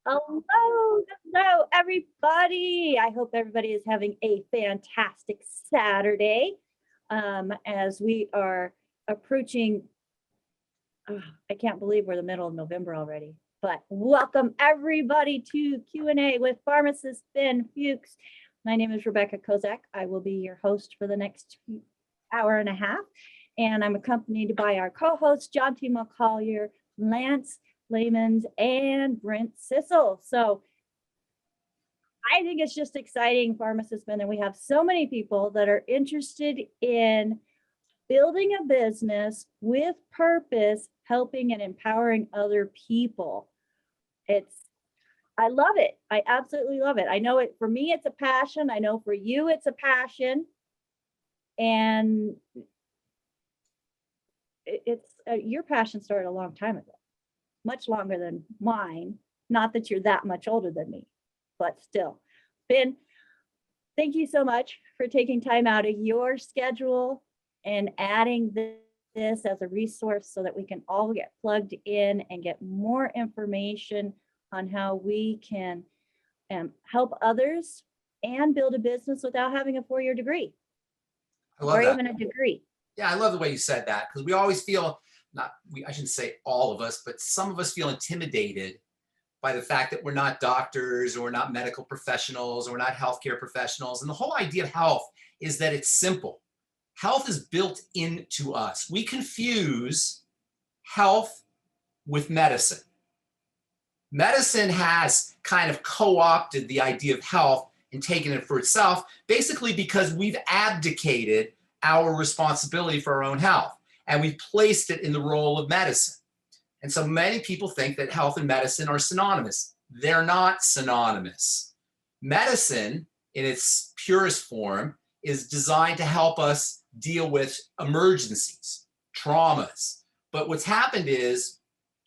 Hello, everybody. I hope everybody is having a fantastic Saturday as we are approaching. I can't believe we're the middle of November already, but welcome everybody to Q&A with Pharmacist Ben Fuchs. My name is Rebecca Kozak. I will be your host for the next hour and a half, and I'm accompanied by our co-hosts, John T. McCollier, Lance Layman's, and Brent Sissel. So I think it's just exciting, Pharmacist Ben, and we have so many people that are interested in building a business with purpose, helping and empowering other people. I love it. I absolutely love it. I know it, for me, it's a passion. I know for you, it's a passion. And it's your passion started a long time ago, much longer than mine. Not that you're that much older than me, but still. Ben, thank you so much for taking time out of your schedule and adding this as a resource so that we can all get plugged in and get more information on how we can help others and build a business without having a 4-year degree or even a degree. Yeah, I love the way you said that, because we always feel, I shouldn't say all of us, but some of us feel intimidated by the fact that we're not doctors or we're not medical professionals or we're not healthcare professionals. And the whole idea of health is that it's simple. Health is built into us. We confuse health with medicine. Medicine has kind of co-opted the idea of health and taken it for itself, basically because we've abdicated our responsibility for our own health, and we've placed it in the role of medicine. And so many people think that health and medicine are synonymous. They're not synonymous. Medicine, in its purest form, is designed to help us deal with emergencies, traumas. But what's happened is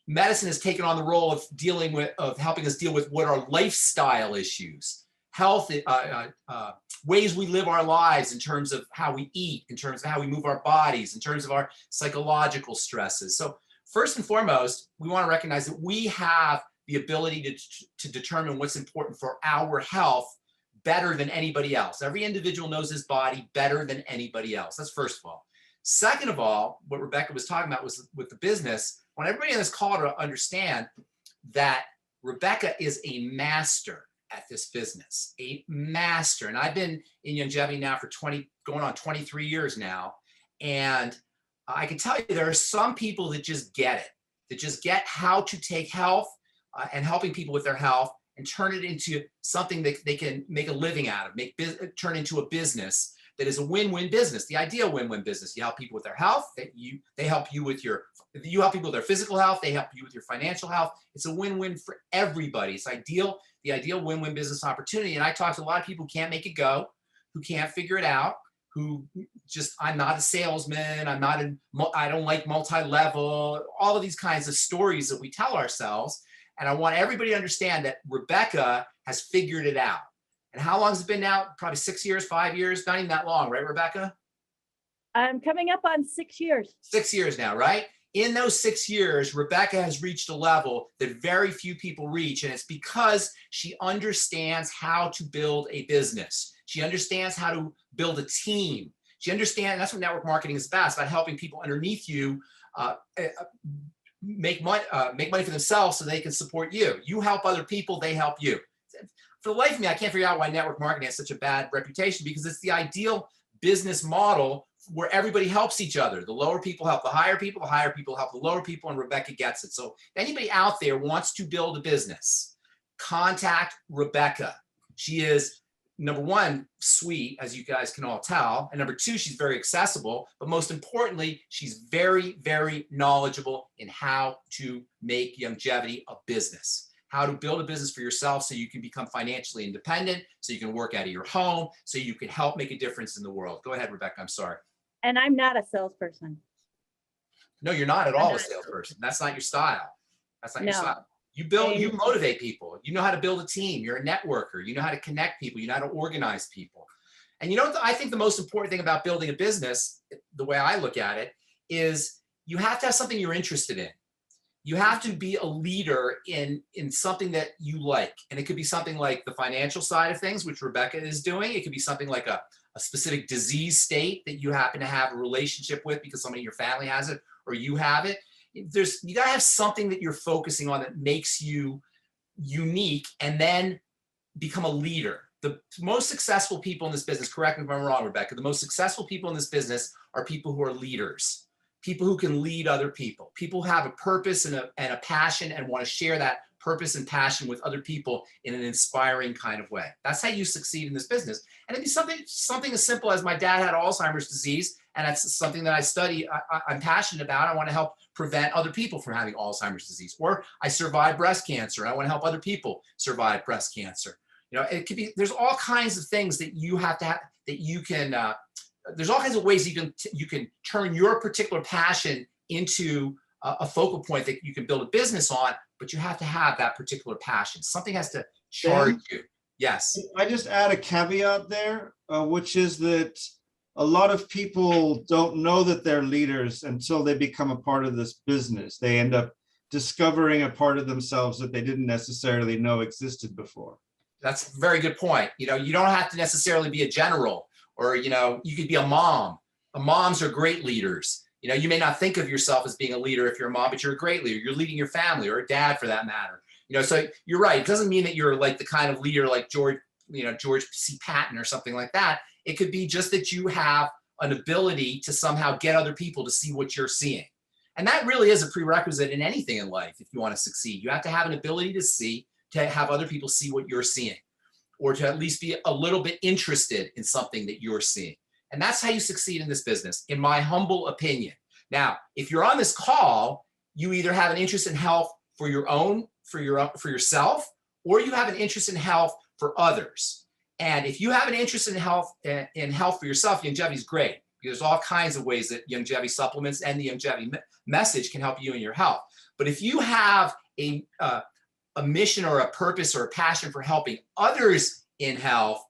medicine has taken on the role of helping us deal with what are lifestyle issues, health, ways we live our lives in terms of how we eat, in terms of how we move our bodies, in terms of our psychological stresses. So first and foremost, we want to recognize that we have the ability to determine what's important for our health better than anybody else. Every individual knows his body better than anybody else. That's first of all. Second of all, what Rebecca was talking about was with the business. I want everybody on this call to understand that Rebecca is a master at this business, a master. And I've been in longevity now for going on 23 years now. And I can tell you there are some people that just get it, that just get how to take health and helping people with their health and turn it into something that they can make a living out of, turn into a business that is a win-win business. The ideal win-win business. You help people with their health, they help you with you help people with their physical health, they help you with your financial health. It's a win-win for everybody. It's the ideal win-win business opportunity. And I talk to a lot of people who can't make it go, who can't figure it out, who just, I'm not a salesman, I don't like multi-level, all of these kinds of stories that we tell ourselves. And I want everybody to understand that Rebecca has figured it out. And how long has it been now? Probably 6 years, 5 years, not even that long, right, Rebecca? I'm coming up on 6 years. 6 years now, right? In those 6 years, Rebecca has reached a level that very few people reach. And it's because she understands how to build a business. She understands how to build a team. She understands, that's what network marketing is about. It's about helping people underneath you make money for themselves so they can support you. You help other people, they help you. For the life of me, I can't figure out why network marketing has such a bad reputation, because it's the ideal business model where everybody helps each other. The lower people help the higher people help the lower people, and Rebecca gets it. So if anybody out there wants to build a business, contact Rebecca. She is, number one, sweet, as you guys can all tell. And number two, she's very accessible. But most importantly, she's very, very knowledgeable in how to make longevity a business. How to build a business for yourself so you can become financially independent, so you can work out of your home, so you can help make a difference in the world. Go ahead, Rebecca. I'm sorry. And I'm not a salesperson. No, you're not at all a salesperson. That's not your style. That's not your style. You motivate people. You know how to build a team. You're a networker. You know how to connect people. You know how to organize people. And you know what I think the most important thing about building a business, the way I look at it, is you have to have something you're interested in. You have to be a leader in something that you like. And it could be something like the financial side of things, which Rebecca is doing. It could be something like a specific disease state that you happen to have a relationship with because somebody in your family has it or you have it. You gotta have something that you're focusing on that makes you unique, and then become a leader. The most successful people in this business, correct me if I'm wrong, Rebecca, the most successful people in this business are people who are leaders, people who can lead other people, people who have a purpose and a passion and want to share that purpose and passion with other people in an inspiring kind of way. That's how you succeed in this business. And it'd be something as simple as my dad had Alzheimer's disease, and that's something that I study, I'm passionate about. I want to help prevent other people from having Alzheimer's disease. Or I survived breast cancer. I want to help other people survive breast cancer. You know, it could be, there's all kinds of things that you have to have, that you can, there's all kinds of ways you can turn your particular passion into a focal point that you can build a business on, but you have to have that particular passion. Something has to charge you. Yes. I just add a caveat there, which is that a lot of people don't know that they're leaders until they become a part of this business. They end up discovering a part of themselves that they didn't necessarily know existed before. That's a very good point. You know, you don't have to necessarily be a general, or, you know, you could be a mom. Moms are great leaders. You know, you may not think of yourself as being a leader if you're a mom, but you're a great leader. You're leading your family, or a dad for that matter. You know, so you're right. It doesn't mean that you're like the kind of leader like George C. Patton or something like that. It could be just that you have an ability to somehow get other people to see what you're seeing. And that really is a prerequisite in anything in life. If you want to succeed, you have to have an ability to have other people see what you're seeing, or to at least be a little bit interested in something that you're seeing. And that's how you succeed in this business, in my humble opinion. Now, if you're on this call, you either have an interest in health for yourself, or you have an interest in health for others. And if you have an interest in health for yourself, longevity is great. There's all kinds of ways that longevity supplements and the longevity message can help you in your health. But if you have a mission or a purpose or a passion for helping others in health,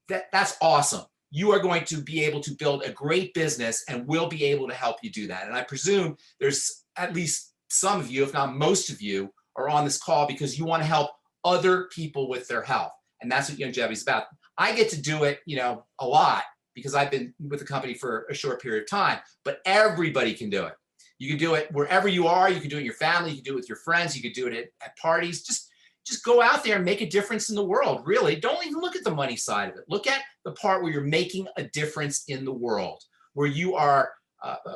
that's awesome. You are going to be able to build a great business, and we'll be able to help you do that. And I presume there's at least some of you, if not most of you, are on this call because you want to help other people with their health. And that's what longevity is about. I get to do it, you know, a lot because I've been with the company for a short period of time, but everybody can do it. You can do it wherever you are. You can do it in your family. You can do it with your friends. You can do it at parties. Just go out there and make a difference in the world. Really, don't even look at the money side of it. Look at the part where you're making a difference in the world, where you are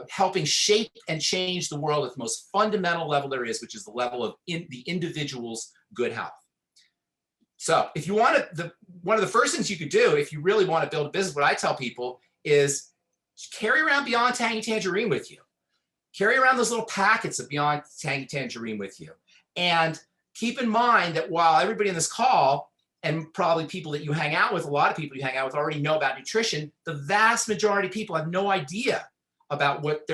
helping shape and change the world at the most fundamental level there is, which is the level of the individual's good health. So if you want to, one of the first things you could do if you really want to build a business, what I tell people is carry around Beyond Tangy Tangerine with you. Carry around those little packets of Beyond Tangy Tangerine with you. And keep in mind that while everybody in this call, and probably people that you hang out with, a lot of people you hang out with already know about nutrition, the vast majority of people have no idea about what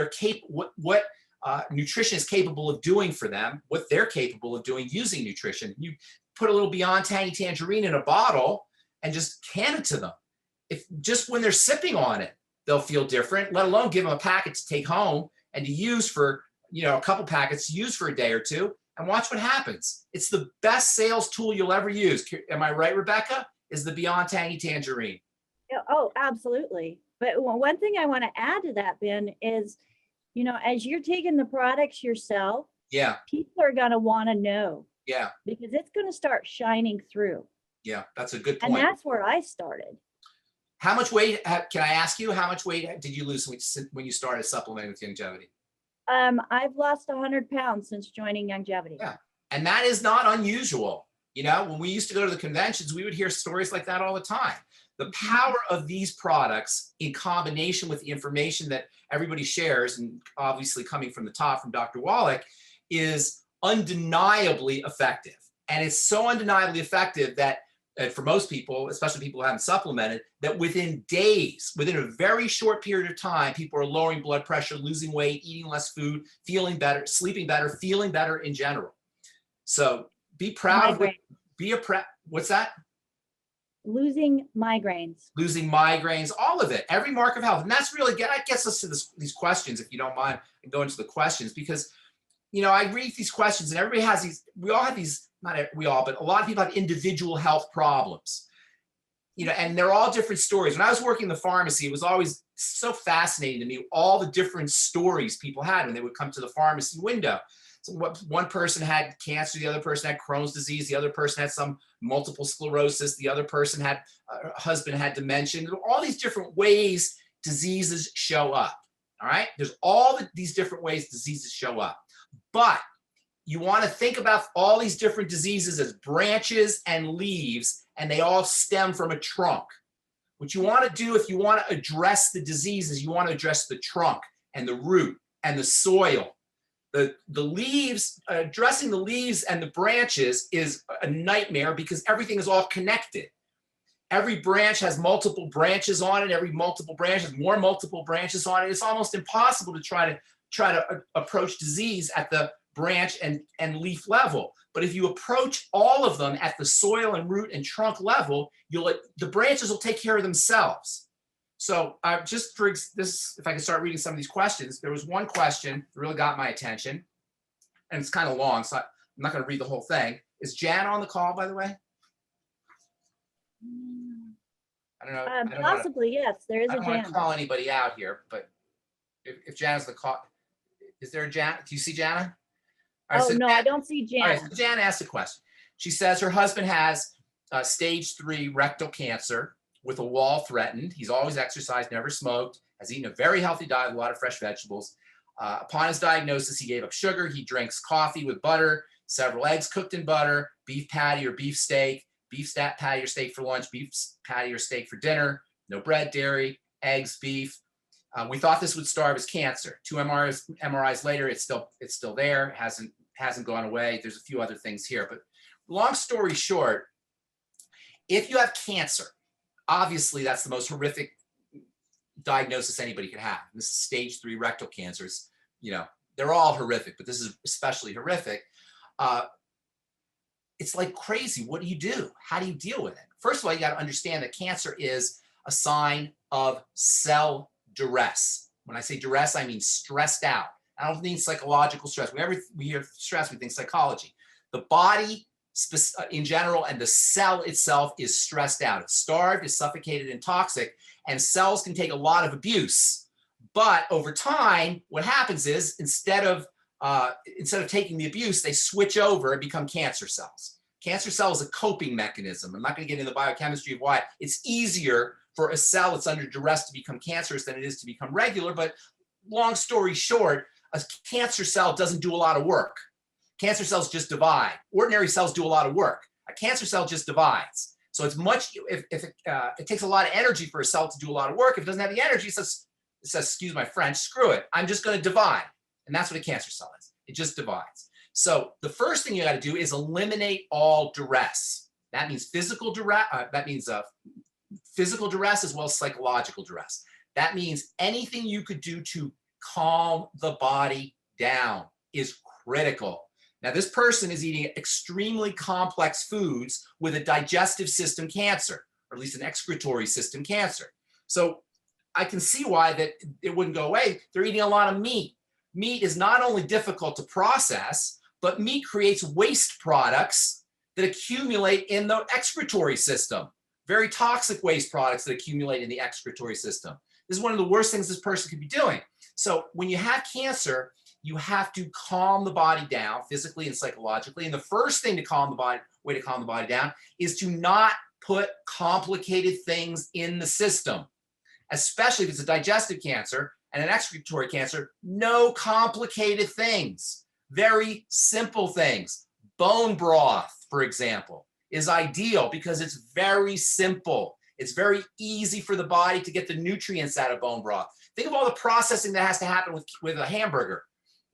nutrition is capable of doing for them, what they're capable of doing using nutrition. You put a little Beyond Tangy Tangerine in a bottle and just can it to them. If just when they're sipping on it, they'll feel different, let alone give them a packet to take home and to use for, you know, a couple packets to use for a day or two, and watch what happens. It's the best sales tool you'll ever use. Am I right, Rebecca? Is the Beyond Tangy Tangerine. Oh, absolutely. But one thing I want to add to that, Ben, is, you know, as you're taking the products yourself, Yeah. people are going to want to know. Yeah. Because it's going to start shining through. Yeah, that's a good point. And that's where I started. How much weight, can I ask you, how much weight did you lose when you started supplementing with longevity? I've lost 100 pounds since joining longevity. Yeah. And that is not unusual. You know, when we used to go to the conventions, we would hear stories like that all the time. The power of these products in combination with the information that everybody shares, and obviously coming from the top from Dr. Wallach, is undeniably effective. And it's so undeniably effective that for most people, especially people who haven't supplemented, that within days, within a very short period of time, people are lowering blood pressure, losing weight, eating less food, feeling better, sleeping better, feeling better in general. So be proud of it. What's that? Losing migraines. Losing migraines, all of it, every mark of health. And that's really, that gets us to these questions, if you don't mind, and go into the questions, because I read these questions and everybody has these, we all have these, not we all, but a lot of people have individual health problems, and they're all different stories. When I was working in the pharmacy, it was always so fascinating to me, all the different stories people had when they would come to the pharmacy window. So one person had cancer, the other person had Crohn's disease, the other person had some multiple sclerosis, the other person had, husband had dementia. All these different ways diseases show up, all right? There's all these different ways diseases show up. But you want to think about all these different diseases as branches and leaves, and they all stem from a trunk. What you want to do if you want to address the diseases, you want to address the trunk and the root and the soil. The leaves, addressing the leaves and the branches is a nightmare because everything is all connected. Every branch has multiple branches on it. Every multiple branch has more multiple branches on it. It's almost impossible to try to approach disease at the branch and leaf level. But if you approach all of them at the soil and root and trunk level, the branches will take care of themselves. So just for this, if I can start reading some of these questions, there was one question that really got my attention, and it's kind of long, so I'm not going to read the whole thing. Is Jan on the call, by the way? I don't know. Possibly, yes, there is I a don't want to Jan. call anybody out here, but if Jan's the call, is there a Jan? Do you see Jana? All right, Oh, so no, Jan, I don't see all right, Jan. so Jan asked a question. She says her husband has stage 3 rectal cancer with a wall threatened. He's always exercised, never smoked, has eaten a very healthy diet, a lot of fresh vegetables. Upon his diagnosis, he gave up sugar. He drinks coffee with butter, several eggs cooked in butter, beef patty or beef steak, patty or steak for lunch, beef patty or steak for dinner, no bread, dairy, eggs, beef. We thought this would starve his cancer. 2 MRIs later, it's still there, hasn't gone away. There's a few other things here, but long story short, if you have cancer, obviously that's the most horrific diagnosis anybody could have. This is stage 3 rectal cancers. They're all horrific, but this is especially horrific. It's like crazy. What do you do? How do you deal with it? First of all, you got to understand that cancer is a sign of cell duress. When I say duress, I mean stressed out. I don't mean psychological stress. Whenever we hear stress, we think psychology. The body in general and the cell itself is stressed out. It's starved, it's suffocated and toxic, and cells can take a lot of abuse. But over time, what happens is instead of taking the abuse, they switch over and become cancer cells. Cancer cell is a coping mechanism. I'm not going to get into the biochemistry of why. It's easier for a cell that's under duress to become cancerous than it is to become regular. But long story short, a cancer cell doesn't do a lot of work. Cancer cells just divide. Ordinary cells do a lot of work. A cancer cell just divides. So it's it takes a lot of energy for a cell to do a lot of work. If it doesn't have the energy, it says, excuse my French, screw it. I'm just going to divide. And that's what a cancer cell is. It just divides. So the first thing you got to do is eliminate all duress. That means physical duress. Physical duress as well as psychological duress. That means anything you could do to calm the body down is critical. Now, this person is eating extremely complex foods with a digestive system cancer, or at least an excretory system cancer. So I can see why that it wouldn't go away. They're eating a lot of meat. Meat is not only difficult to process, but meat creates waste products that accumulate in the excretory system. Very toxic waste products that accumulate in the excretory system. This is one of the worst things this person could be doing. So when you have cancer, you have to calm the body down physically and psychologically. And the first thing way to calm the body down is to not put complicated things in the system, especially if it's a digestive cancer and an excretory cancer. No complicated things, very simple things. Bone broth, for example, is ideal because it's very simple. It's very easy for the body to get the nutrients out of bone broth. Think of all the processing that has to happen with a hamburger,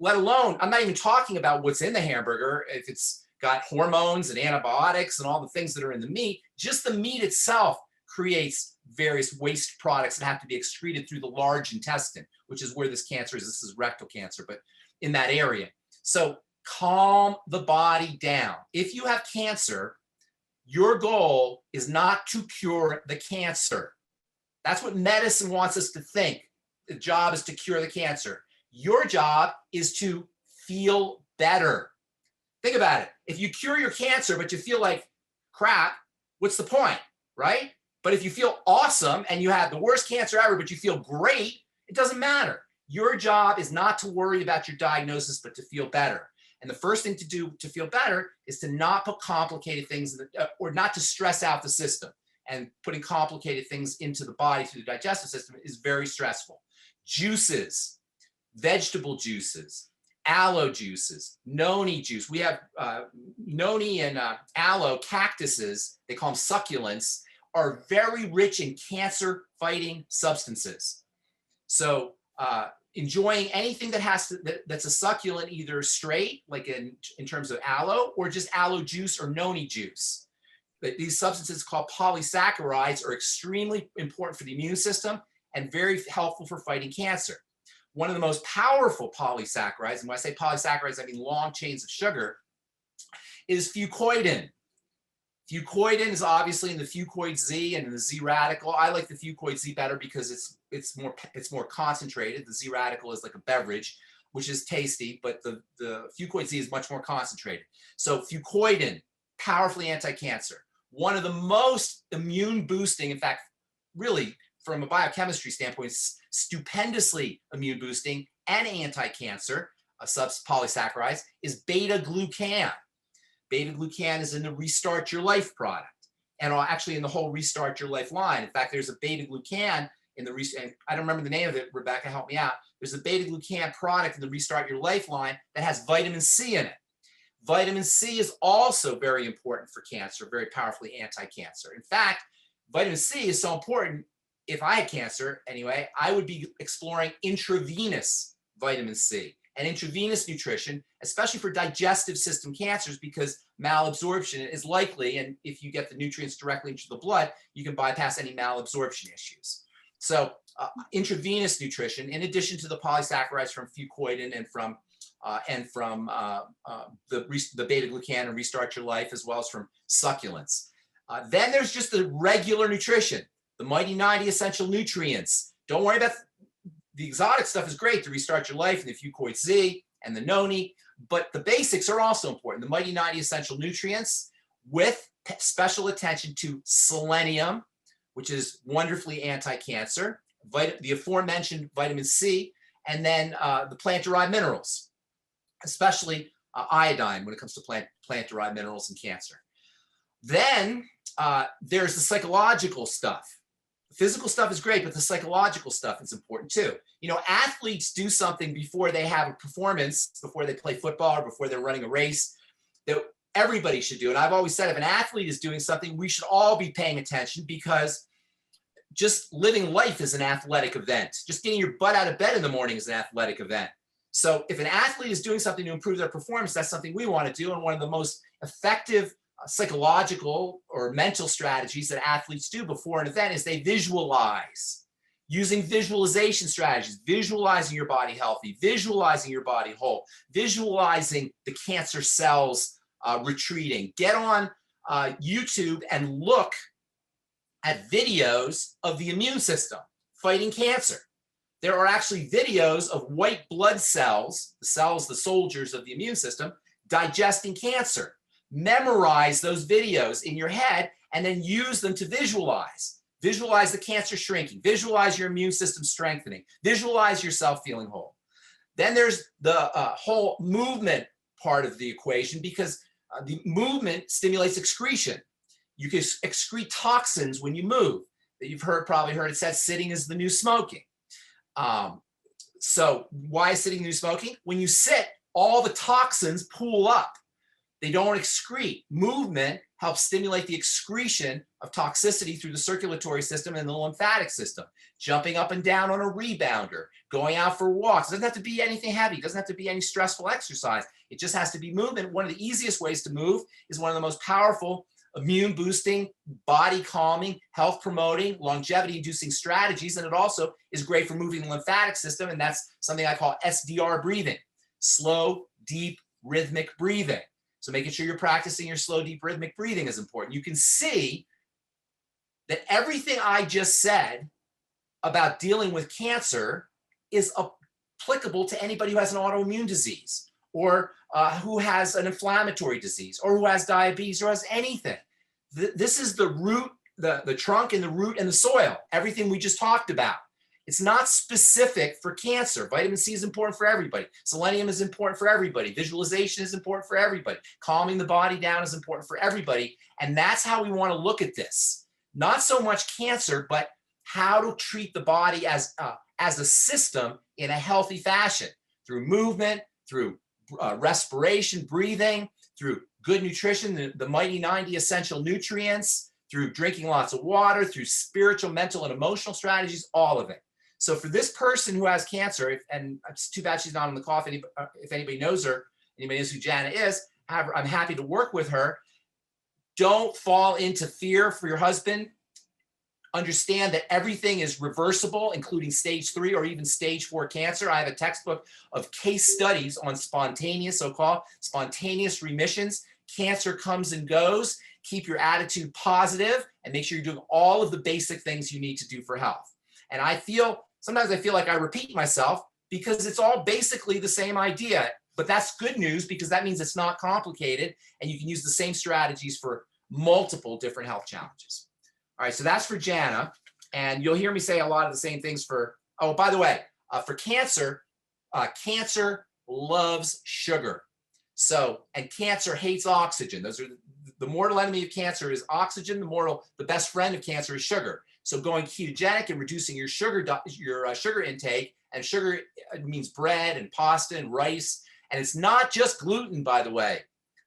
let alone, I'm not even talking about what's in the hamburger, if it's got hormones and antibiotics and all the things that are in the meat. Just the meat itself creates various waste products that have to be excreted through the large intestine, which is where this cancer is. This is rectal cancer, but in that area. So calm the body down. If you have cancer, your goal is not to cure the cancer. That's what medicine wants us to think. The job is to cure the cancer. Your job is to feel better. Think about it. If you cure your cancer, but you feel like crap, what's the point, right? But if you feel awesome and you have the worst cancer ever, but you feel great, it doesn't matter. Your job is not to worry about your diagnosis, but to feel better. And the first thing to do to feel better is to not put complicated things, or not to stress out the system. And putting complicated things into the body through the digestive system is very stressful. Juices, vegetable juices, aloe juices, noni juice. We have noni and aloe cactuses, they call them succulents, are very rich in cancer-fighting substances. So enjoying anything that that's a succulent, either straight, like in terms of aloe, or just aloe juice or noni juice. These substances called polysaccharides are extremely important for the immune system and very helpful for fighting cancer. One of the most powerful polysaccharides, and when I say polysaccharides, I mean long chains of sugar, is fucoidan. Fucoidan is obviously in the fucoid Z and in the Z radical. I like the fucoid Z better because it's more concentrated. The Z radical is like a beverage, which is tasty, but the fucoid Z is much more concentrated. So fucoidan, powerfully anti-cancer. One of the most immune boosting, in fact, really from a biochemistry standpoint, stupendously immune boosting and anti-cancer polysaccharides is beta-glucan. Beta-glucan is in the Restart Your Life product, and actually in the whole Restart Your Life line. In fact, there's a beta-glucan in the, and I don't remember the name of it, Rebecca, help me out. There's a beta-glucan product in the Restart Your Life line that has vitamin C in it. Vitamin C is also very important for cancer, very powerfully anti-cancer. In fact, vitamin C is so important, if I had cancer anyway, I would be exploring intravenous vitamin C and intravenous nutrition, especially for digestive system cancers, because malabsorption is likely, and if you get the nutrients directly into the blood, you can bypass any malabsorption issues. So intravenous nutrition, in addition to the polysaccharides from fucoidan and from the beta-glucan and Restart Your Life, as well as from succulents. Then there's just the regular nutrition, the Mighty 90 essential nutrients. Don't worry about the exotic stuff is great, the Restart Your Life and the fucoid Z and the noni, but the basics are also important. The Mighty 90 essential nutrients with special attention to selenium, which is wonderfully anti-cancer, the aforementioned vitamin C, and then the plant-derived minerals, especially iodine when it comes to plant-derived minerals and cancer. Then there's the psychological stuff. The physical stuff is great, but the psychological stuff is important too. You know, athletes do something before they have a performance, before they play football or before they're running a race, that everybody should do. And I've always said, if an athlete is doing something, we should all be paying attention, because just living life is an athletic event. Just getting your butt out of bed in the morning is an athletic event. So if an athlete is doing something to improve their performance, that's something we want to do. And one of the most effective psychological or mental strategies that athletes do before an event is they visualize, using visualization strategies, visualizing your body healthy, visualizing your body whole, visualizing the cancer cells retreating. Get on YouTube and look at videos of the immune system fighting cancer. There are actually videos of white blood cells, the soldiers of the immune system, digesting cancer. Memorize those videos in your head and then use them to visualize. Visualize the cancer shrinking. Visualize your immune system strengthening. Visualize yourself feeling whole. Then there's the whole movement part of the equation, because the movement stimulates excretion. You can excrete toxins when you move. You've probably heard it said sitting is the new smoking. So why is sitting the new smoking? When you sit, all the toxins pool up. They don't excrete. Movement helps stimulate the excretion of toxicity through the circulatory system and the lymphatic system. Jumping up and down on a rebounder, going out for walks. It doesn't have to be anything heavy. It doesn't have to be any stressful exercise. It just has to be movement. One of the easiest ways to move is one of the most powerful immune boosting, body calming, health promoting, longevity inducing strategies. And it also is great for moving the lymphatic system. And that's something I call SDR breathing, slow, deep, rhythmic breathing. So making sure you're practicing your slow, deep, rhythmic breathing is important. You can see that everything I just said about dealing with cancer is applicable to anybody who has an autoimmune disease or who has an inflammatory disease or who has diabetes or has anything. This is the root, the trunk and the root and the soil, everything we just talked about. It's not specific for cancer. Vitamin C is important for everybody. Selenium is important for everybody. Visualization is important for everybody. Calming the body down is important for everybody. And that's how we want to look at this. Not so much cancer, but how to treat the body as a system in a healthy fashion through movement, through respiration, breathing, through good nutrition, the mighty 90 essential nutrients, through drinking lots of water, through spiritual, mental, and emotional strategies, all of it. So for this person who has cancer, and it's too bad she's not on the call, if anybody knows her, anybody knows who Jana is, I'm happy to work with her. Don't fall into fear for your husband. Understand that everything is reversible, including stage 3 or even stage 4 cancer. I have a textbook of case studies on spontaneous, so-called spontaneous remissions. Cancer comes and goes. Keep your attitude positive and make sure you're doing all of the basic things you need to do for health. And sometimes I feel like I repeat myself because it's all basically the same idea, but that's good news because that means it's not complicated and you can use the same strategies for multiple different health challenges. All right, so that's for Jana. And you'll hear me say a lot of the same things for, oh, by the way, for cancer, cancer loves sugar. So, and cancer hates oxygen. Those are the mortal enemy of cancer is oxygen. The best friend of cancer is sugar. So going ketogenic and reducing your sugar intake, and sugar means bread and pasta and rice. And it's not just gluten, by the way.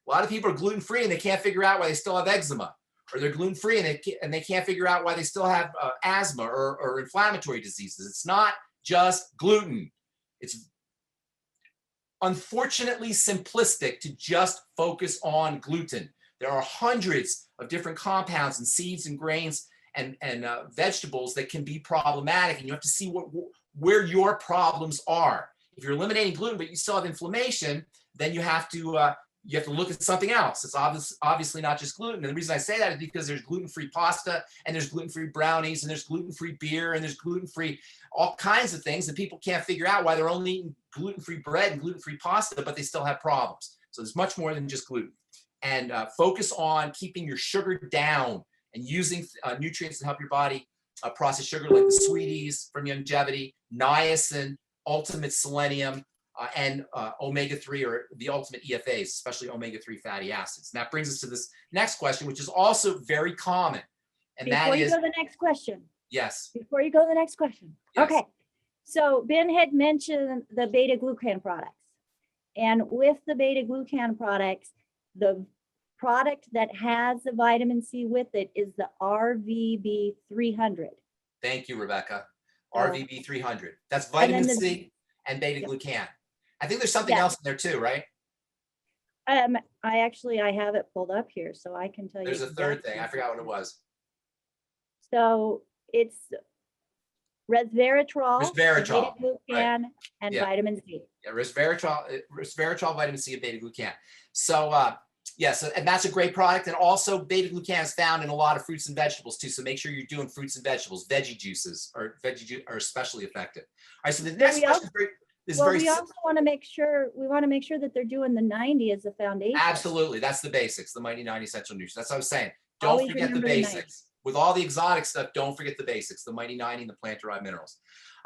A lot of people are gluten-free and they can't figure out why they still have eczema, or they're gluten-free and they can't figure out why they still have asthma or inflammatory diseases. It's not just gluten. It's unfortunately simplistic to just focus on gluten. There are hundreds of different compounds and seeds and grains and vegetables that can be problematic, and you have to see where your problems are. If you're eliminating gluten but you still have inflammation, then you have to look at something else. It's obviously not just gluten. And the reason I say that is because there's gluten-free pasta and there's gluten-free brownies and there's gluten-free beer and there's gluten-free all kinds of things that people can't figure out why they're only eating gluten-free bread and gluten-free pasta, but they still have problems. So there's much more than just gluten. And focus on keeping your sugar down and using nutrients to help your body process sugar, like the sweeties from longevity, niacin, ultimate selenium, and omega-3 or the ultimate EFAs, especially omega-3 fatty acids. And that brings us to this next question, which is also very common. And Before you go to the next question. Yes. Before you go to the next question. Yes. Okay. So Ben had mentioned the beta-glucan products. And with the beta-glucan products, the product that has the vitamin C with it is the RVB 300. Thank you, Rebecca. RVB 300. That's vitamin C and beta-glucan. Yeah. I think there's something else in there too, right? I have it pulled up here, so I can tell you. There's a third thing. I forgot what it was. So it's resveratrol, beta-glucan, right. and vitamin C. Yeah, resveratrol, vitamin C, and beta-glucan. So yes, and that's a great product. And also beta-glucan is found in a lot of fruits and vegetables too. So make sure you're doing fruits and vegetables. Veggie juices are especially effective. All right, so the next question we also want to make sure that they're doing the 90 as a foundation. Absolutely, that's the basics, the mighty 90 essential nutrients. That's what I was saying. Don't forget the basics. With all the exotic stuff, don't forget the basics, the mighty 90 and the plant-derived minerals.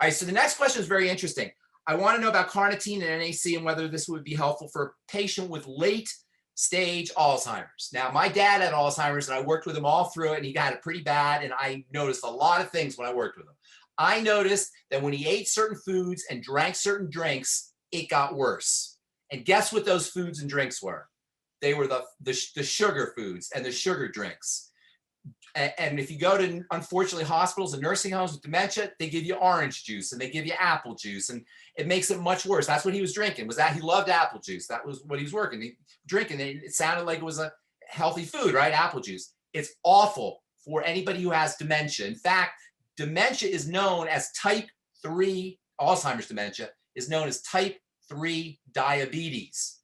All right, so the next question is very interesting. I want to know about carnitine and NAC and whether this would be helpful for a patient with late stage Alzheimer's. Now, my dad had Alzheimer's and I worked with him all through it, and he got it pretty bad, and I noticed a lot of things when I worked with him. I noticed that when he ate certain foods and drank certain drinks, it got worse. And guess what those foods and drinks were? They were the sugar foods and the sugar drinks. And if you go to, unfortunately, hospitals and nursing homes with dementia, they give you orange juice and they give you apple juice, and it makes it much worse. That's what he was drinking. He loved apple juice. That was what he was drinking. It sounded like it was a healthy food, right? Apple juice. It's awful for anybody who has dementia. In fact, dementia is known as type 3, Alzheimer's dementia is known as type 3 diabetes.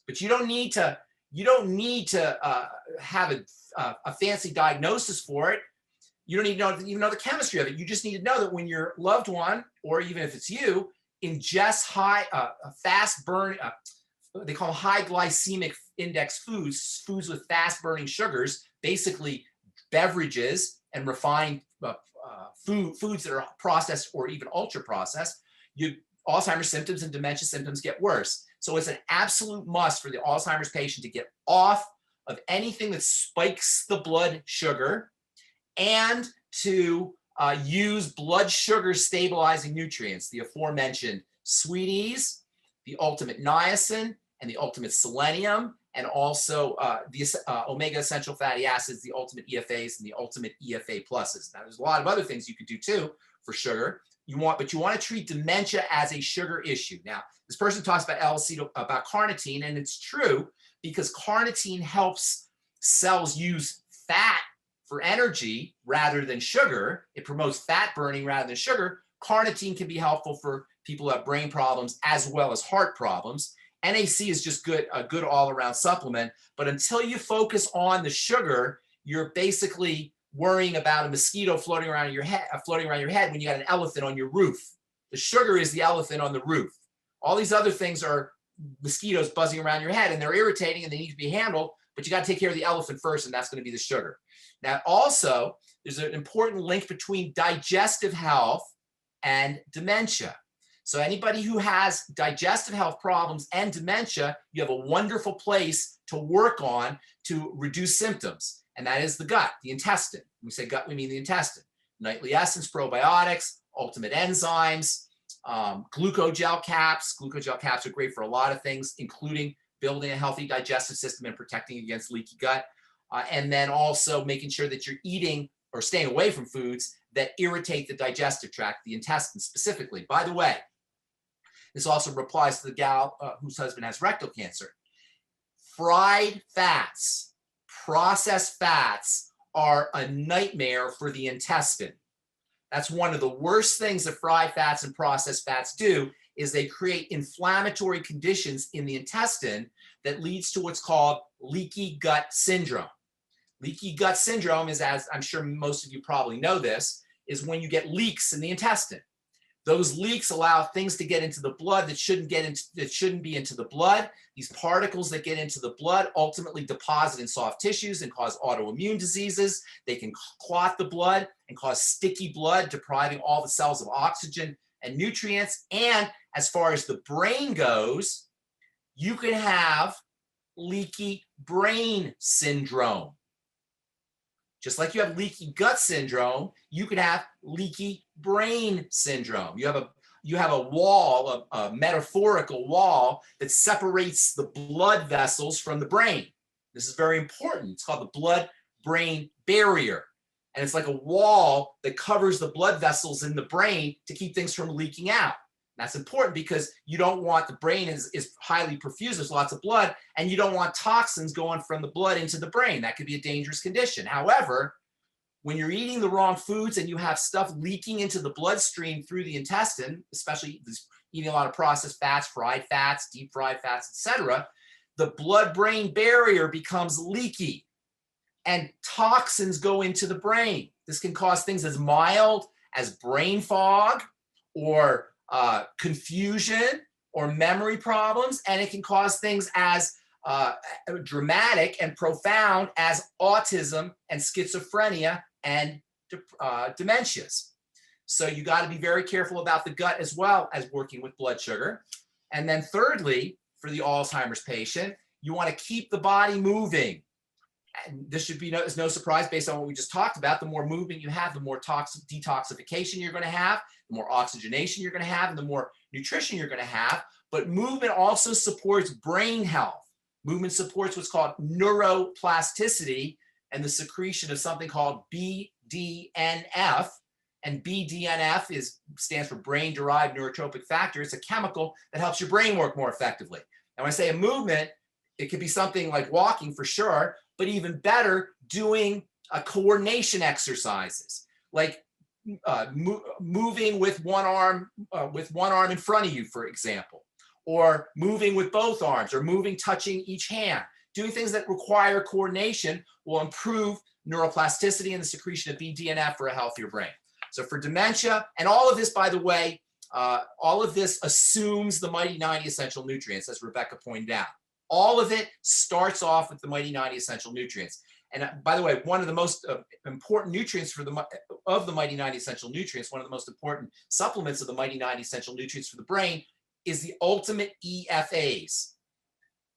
But you don't need to have a fancy diagnosis for it. You don't need to even know the chemistry of it. You just need to know that when your loved one, or even if it's you, ingests they call them high glycemic index foods, foods with fast burning sugars, basically beverages and refined foods that are processed or even ultra processed, Alzheimer's symptoms and dementia symptoms get worse. So it's an absolute must for the Alzheimer's patient to get off of anything that spikes the blood sugar and to use blood sugar stabilizing nutrients, the aforementioned sweeties, the ultimate niacin, and the ultimate selenium, and also the omega essential fatty acids, the ultimate EFAs, and the ultimate EFA pluses. Now, there's a lot of other things you could do too for sugar. But you want to treat dementia as a sugar issue. Now, this person talks about about carnitine, and it's true because carnitine helps cells use fat for energy rather than sugar. It promotes fat burning rather than sugar. Carnitine can be helpful for people who have brain problems as well as heart problems. NAC is just a good all-around supplement, but until you focus on the sugar, you're basically worrying about a mosquito floating around your head when you got an elephant on your roof. The sugar is the elephant on the roof. All these other things are mosquitoes buzzing around your head, and they're irritating and they need to be handled, but you got to take care of the elephant first, and that's going to be the sugar. Now, also, there's an important link between digestive health and dementia. So anybody who has digestive health problems and dementia, you have a wonderful place to work on to reduce symptoms. And that is the gut, the intestine. When we say gut, we mean the intestine. Nightly essence, probiotics, ultimate enzymes, glucogel caps. Glucogel caps are great for a lot of things, including building a healthy digestive system and protecting against leaky gut. And then also making sure that you're eating or staying away from foods that irritate the digestive tract, the intestine specifically. By the way, this also applies to the gal whose husband has rectal cancer. Fried fats, processed fats are a nightmare for the intestine. That's one of the worst things that fried fats and processed fats do, is they create inflammatory conditions in the intestine that leads to what's called leaky gut syndrome. Leaky gut syndrome is, as I'm sure most of you probably know this, is when you get leaks in the intestine. Those leaks allow things to get into the blood that shouldn't be into the blood. These particles that get into the blood ultimately deposit in soft tissues and cause autoimmune diseases. They can clot the blood and cause sticky blood, depriving all the cells of oxygen and nutrients. And as far as the brain goes, you can have leaky brain syndrome. Just like you have leaky gut syndrome, you could have leaky brain syndrome. You have a wall, a metaphorical wall that separates the blood vessels from the brain. This is very important. It's called the blood-brain barrier. And it's like a wall that covers the blood vessels in the brain to keep things from leaking out. That's important because you don't want, the brain is highly perfused, there's lots of blood, and you don't want toxins going from the blood into the brain. That could be a dangerous condition. However, when you're eating the wrong foods and you have stuff leaking into the bloodstream through the intestine, especially eating a lot of processed fats, fried fats, deep fried fats, etc., the blood-brain barrier becomes leaky and toxins go into the brain. This can cause things as mild as brain fog or confusion or memory problems, and it can cause things as dramatic and profound as autism and schizophrenia and dementias. So you got to be very careful about the gut as well as working with blood sugar. And then thirdly, for the Alzheimer's patient, you want to keep the body moving. And this should be no surprise based on what we just talked about. The more movement you have, the more detoxification you're going to have, the more oxygenation you're going to have, and the more nutrition you're going to have. But movement also supports brain health. Movement supports what's called neuroplasticity and the secretion of something called BDNF. And BDNF stands for brain-derived neurotropic factor. It's a chemical that helps your brain work more effectively. And when I say a movement, it could be something like walking for sure, but even better, doing coordination exercises, like moving with one arm in front of you, for example, or moving with both arms, or touching each hand. Doing things that require coordination will improve neuroplasticity and the secretion of BDNF for a healthier brain. So for dementia, and all of this, by the way, All of this assumes the mighty 90 essential nutrients, as Rebecca pointed out. All of it starts off with the mighty 90 essential nutrients. And by the way, one of the most important nutrients of the mighty 90 essential nutrients, one of the most important supplements of the mighty 90 essential nutrients for the brain is the ultimate EFAs.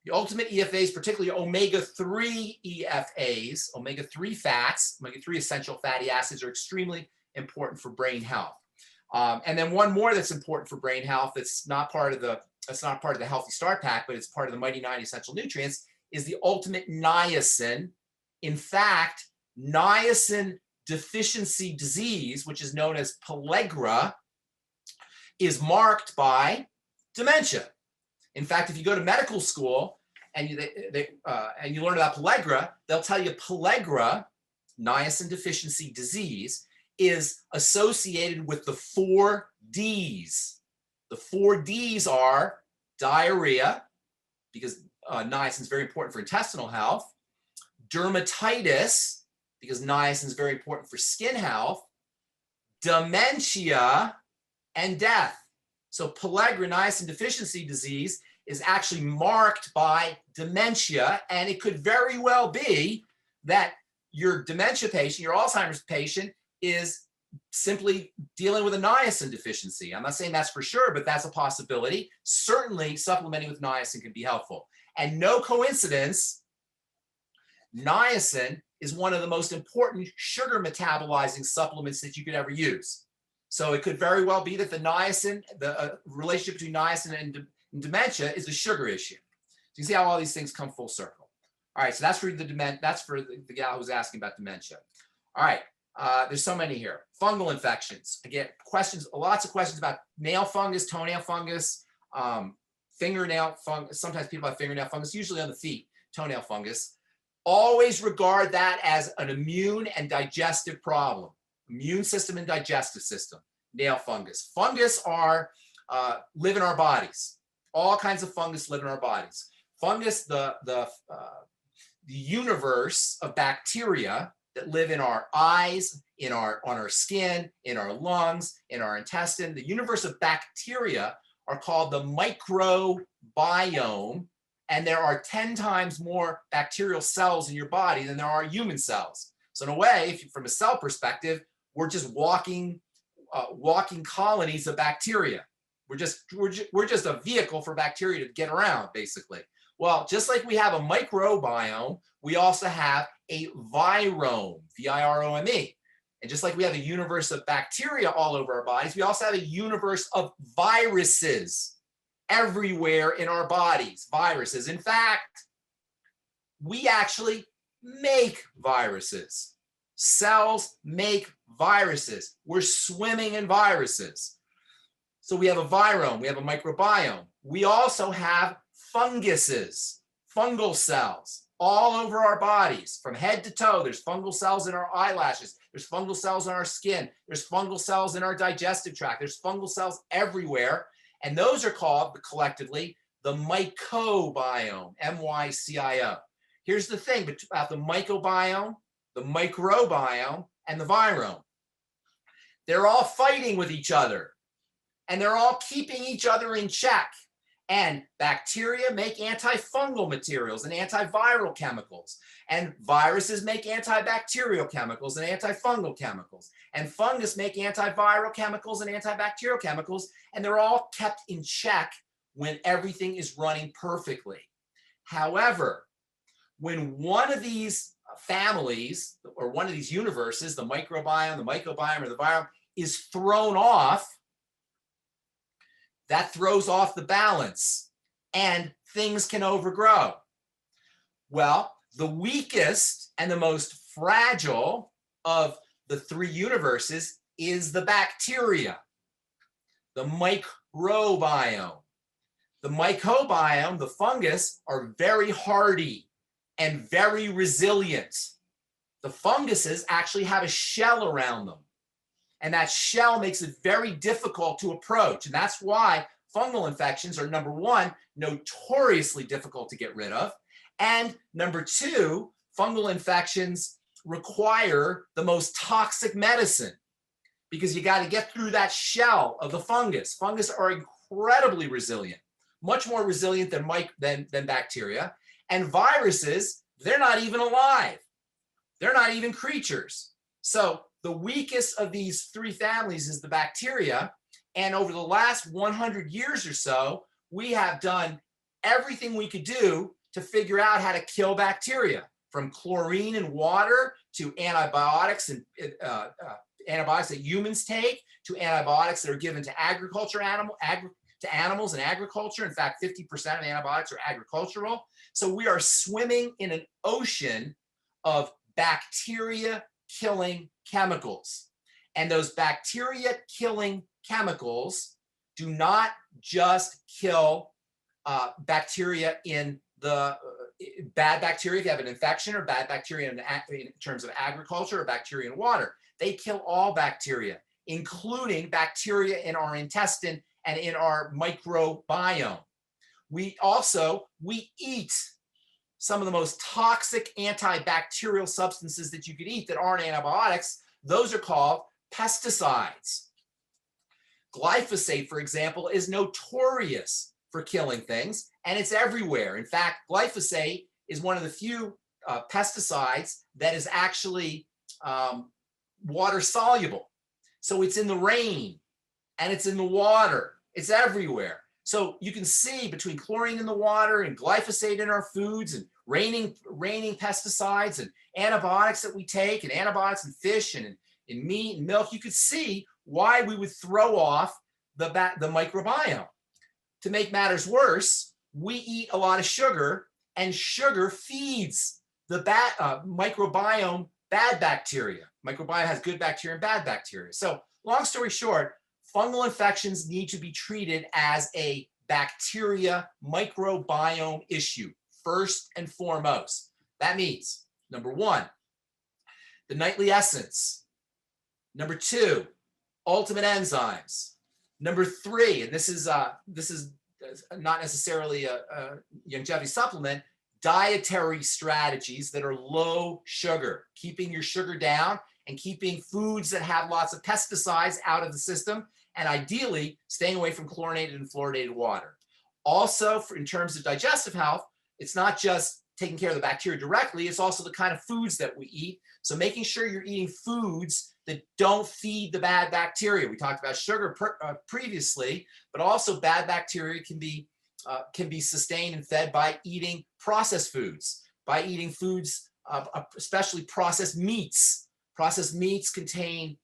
The ultimate EFAs, particularly omega-3 EFAs, omega-3 fats, omega-3 essential fatty acids, are extremely important for brain health. And then one more that's important for brain health that's not part of the Healthy Start Pack, but it's part of the mighty 90 essential nutrients, is the ultimate niacin. In fact, niacin deficiency disease, which is known as pellagra, is marked by dementia. In fact, if you go to medical school and you learn about pellagra, they'll tell you pellagra, niacin deficiency disease, is associated with the 4 Ds. The 4 Ds are diarrhea, because niacin is very important for intestinal health, dermatitis, because niacin is very important for skin health, dementia, and death. So pellagra, niacin deficiency disease, is actually marked by dementia, and it could very well be that your dementia patient, your Alzheimer's patient, is simply dealing with a niacin deficiency. I'm not saying that's for sure, but that's a possibility. Certainly, supplementing with niacin can be helpful. And no coincidence, niacin is one of the most important sugar metabolizing supplements that you could ever use. So it could very well be that the niacin, the relationship between niacin and dementia is a sugar issue. So you see how all these things come full circle. All right, so that's for the gal who's asking about dementia. All right, there's so many here. Fungal infections. Again, lots of questions about nail fungus, toenail fungus, fingernail fungus. Sometimes people have fingernail fungus, usually on the feet, toenail fungus. Always regard that as an immune and digestive problem. Immune system and digestive system. Nail fungus. Fungus live in our bodies. All kinds of fungus live in our bodies. Fungus, the universe of bacteria that live in our eyes, on our skin, in our lungs, in our intestine. The universe of bacteria are called the microbiome, and there are 10 times more bacterial cells in your body than there are human cells. So in a way, from a cell perspective, we're just walking colonies of bacteria. We're just a vehicle for bacteria to get around, basically. Well, just like we have a microbiome, we also have a virome, virome. And just like we have a universe of bacteria all over our bodies, we also have a universe of viruses everywhere in our bodies. Viruses. In fact, we actually make viruses. Cells make viruses. We're swimming in viruses. So we have a virome, we have a microbiome. We also have funguses, fungal cells all over our bodies from head to toe. There's fungal cells in our eyelashes. There's fungal cells in our skin. There's fungal cells in our digestive tract. There's fungal cells everywhere. And those are called collectively the mycobiome, M-Y-C-I-O. Here's the thing about the mycobiome, the microbiome, and the virome. They're all fighting with each other, and they're all keeping each other in check. And bacteria make antifungal materials and antiviral chemicals. And viruses make antibacterial chemicals and antifungal chemicals. And fungus make antiviral chemicals and antibacterial chemicals. And they're all kept in check when everything is running perfectly. However, when one of these families or one of these universes, the microbiome, the mycobiome, or the virome, is thrown off, that throws off the balance and things can overgrow. Well, the weakest and the most fragile of the 3 universes is the bacteria, the microbiome. The mycobiome, the fungus, are very hardy and very resilient. The funguses actually have a shell around them. And that shell makes it very difficult to approach. And that's why fungal infections are, number 1, notoriously difficult to get rid of. And number 2, fungal infections require the most toxic medicine. because you got to get through that shell of the fungus. Fungus are incredibly resilient, much more resilient than bacteria. And viruses, they're not even alive. They're not even creatures. So the weakest of these three families is the bacteria. And over the last 100 years or so, we have done everything we could do to figure out how to kill bacteria, from chlorine in water to antibiotics and antibiotics that humans take, to antibiotics that are given to animals and agriculture. In fact, 50% of antibiotics are agricultural. So we are swimming in an ocean of bacteria killing chemicals. And those bacteria killing chemicals do not just kill bacteria in the bad bacteria if you have an infection, or bad bacteria in terms of agriculture, or bacteria in water. They kill all bacteria, including bacteria in our intestine and in our microbiome. We eat some of the most toxic antibacterial substances that you could eat that aren't antibiotics. Those are called pesticides. Glyphosate, for example, is notorious for killing things, and it's everywhere. In fact, glyphosate is one of the few pesticides that is actually water soluble. So it's in the rain and it's in the water. It's everywhere. So you can see between chlorine in the water and glyphosate in our foods and raining pesticides and antibiotics that we take, and antibiotics in fish and in meat and milk, you could see why we would throw off the microbiome. To make matters worse, we eat a lot of sugar, and sugar feeds the microbiome bad bacteria. Microbiome has good bacteria and bad bacteria. So long story short, fungal infections need to be treated as a bacteria microbiome issue, first and foremost. That means, number one, the nightly essence. Number two, ultimate enzymes. Number three, and this is not necessarily a longevity supplement, dietary strategies that are low sugar, keeping your sugar down and keeping foods that have lots of pesticides out of the system, and ideally staying away from chlorinated and fluoridated water. Also, in terms of digestive health, it's not just taking care of the bacteria directly, it's also the kind of foods that we eat. So making sure you're eating foods that don't feed the bad bacteria. We talked about sugar previously, but also bad bacteria can be sustained and fed by eating processed foods, by eating foods, especially processed meats. Processed meats contain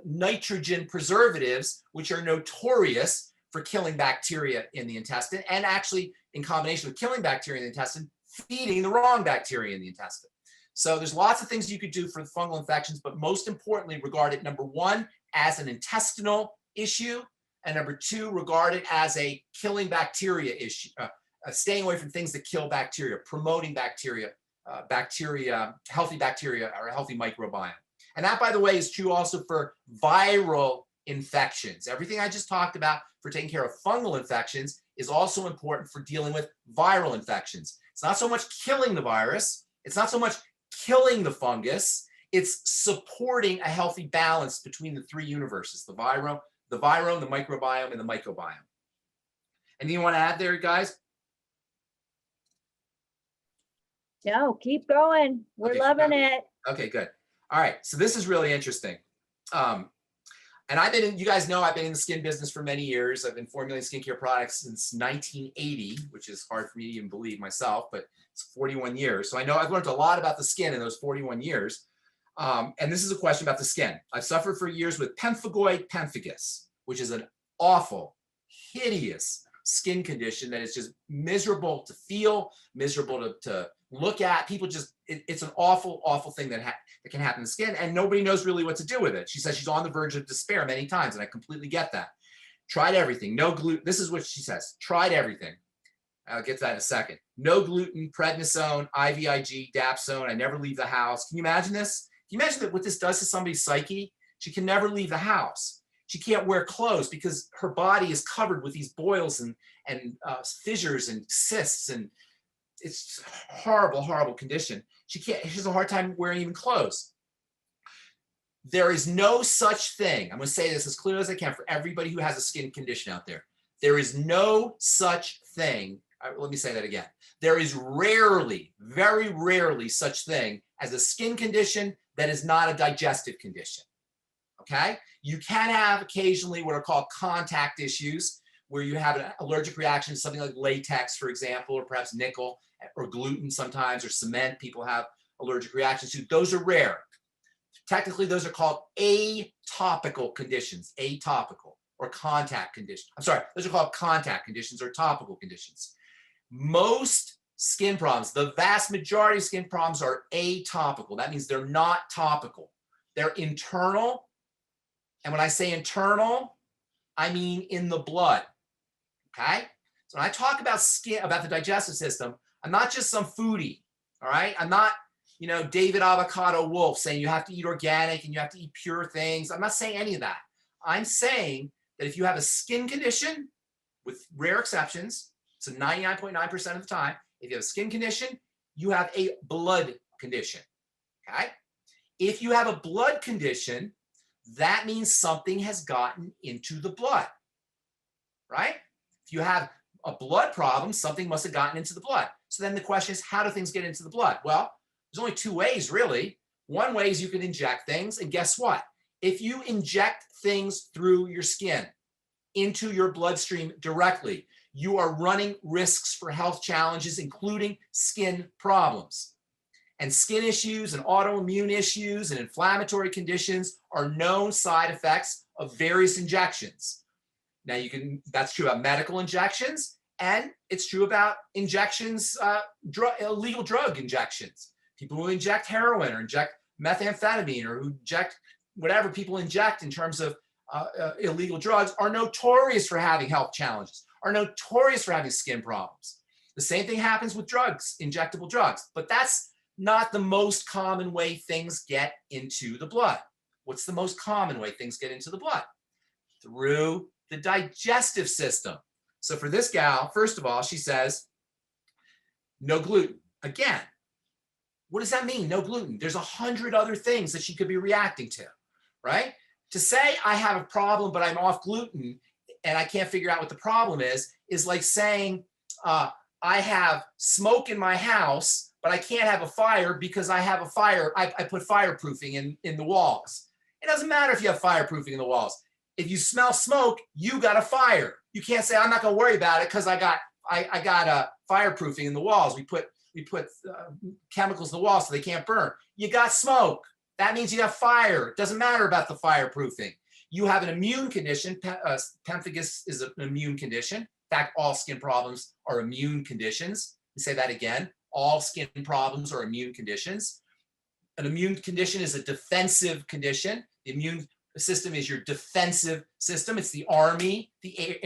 nitrogen preservatives, which are notorious for killing bacteria in the intestine, and actually, in combination with killing bacteria in the intestine, feeding the wrong bacteria in the intestine. So there's lots of things you could do for fungal infections, but most importantly, regard it, number one, as an intestinal issue, and number two, regard it as a killing bacteria issue, staying away from things that kill bacteria, promoting healthy bacteria, or a healthy microbiome. And that, by the way, is true also for viral infections. Everything I just talked about for taking care of fungal infections is also important for dealing with viral infections. It's not so much killing the virus, it's not so much killing the fungus, it's supporting a healthy balance between the three universes, the virome, the microbiome, and the mycobiome. Anything you want to add there, guys? No, keep going. We're loving it. Okay, good. All right, so this is really interesting. And you guys know I've been in the skin business for many years. I've been formulating skincare products since 1980, which is hard for me to even believe myself, but it's 41 years. So I know I've learned a lot about the skin in those 41 years. And this is a question about the skin. I've suffered for years with pemphigoid pemphigus, which is an awful, hideous skin condition that is just miserable to feel, miserable to look at. People just, it's an awful, awful thing that can happen in the skin, and nobody knows really what to do with it. She says she's on the verge of despair many times, and I completely get that. Tried everything, no gluten. This is what she says, tried everything. I'll get to that in a second. No gluten, prednisone, IVIG, dapsone. I never leave the house. Can you imagine this? Can you imagine what this does to somebody's psyche? She can never leave the house. She can't wear clothes because her body is covered with these boils and fissures and cysts, and it's a horrible, horrible condition. She has a hard time wearing even clothes. There is no such thing. I'm going to say this as clearly as I can for everybody who has a skin condition out there. There is no such thing. Let me say that again. There is rarely, very rarely such thing as a skin condition that is not a digestive condition. Okay? You can have occasionally what are called contact issues, where you have an allergic reaction to something like latex, for example, or perhaps nickel or gluten sometimes, or cement people have allergic reactions to. Those are rare. Technically, those are called atopical conditions, atopical or contact conditions. I'm sorry, those are called contact conditions or topical conditions. Most skin problems, the vast majority of skin problems are atopical. That means they're not topical. They're internal. And when I say internal, I mean in the blood. Okay? So when I talk about skin, about the digestive system, I'm not just some foodie. All right? I'm not, you know, David Avocado Wolf saying you have to eat organic and you have to eat pure things. I'm not saying any of that. I'm saying that if you have a skin condition, with rare exceptions, so 99.9% of the time, if you have a skin condition, you have a blood condition. Okay? If you have a blood condition, that means something has gotten into the blood, right? If you have a blood problem, something must have gotten into the blood. So then the question is, how do things get into the blood? Well, there's only two ways, really. One way is you can inject things, and guess what? If you inject things through your skin into your bloodstream directly, you are running risks for health challenges, including skin problems. And skin issues and autoimmune issues and inflammatory conditions are known side effects of various injections. Now that's true about medical injections, and it's true about injections, illegal drug injections. People who inject heroin or inject methamphetamine or who inject whatever people inject in terms of illegal drugs are notorious for having health challenges, are notorious for having skin problems. The same thing happens with drugs, injectable drugs, but that's not the most common way things get into the blood. What's the most common way things get into the blood? Through the digestive system. So for this gal, first of all, she says, no gluten. Again, what does that mean, no gluten? There's 100 other things that she could be reacting to, right? To say I have a problem, but I'm off gluten and I can't figure out what the problem is like saying I have smoke in my house, but I can't have a fire because I have a fire. I put fireproofing in the walls. It doesn't matter if you have fireproofing in the walls. If you smell smoke, you got a fire. You can't say I'm not going to worry about it because I got fireproofing in the walls. We put chemicals in the walls so they can't burn. You got smoke. That means you have fire. It doesn't matter about the fireproofing. You have an immune condition. Pemphigus is an immune condition. In fact, all skin problems are immune conditions. Let me say that again. All skin problems are immune conditions. An immune condition is a defensive condition. The immune system is your defensive system. It's the Army, the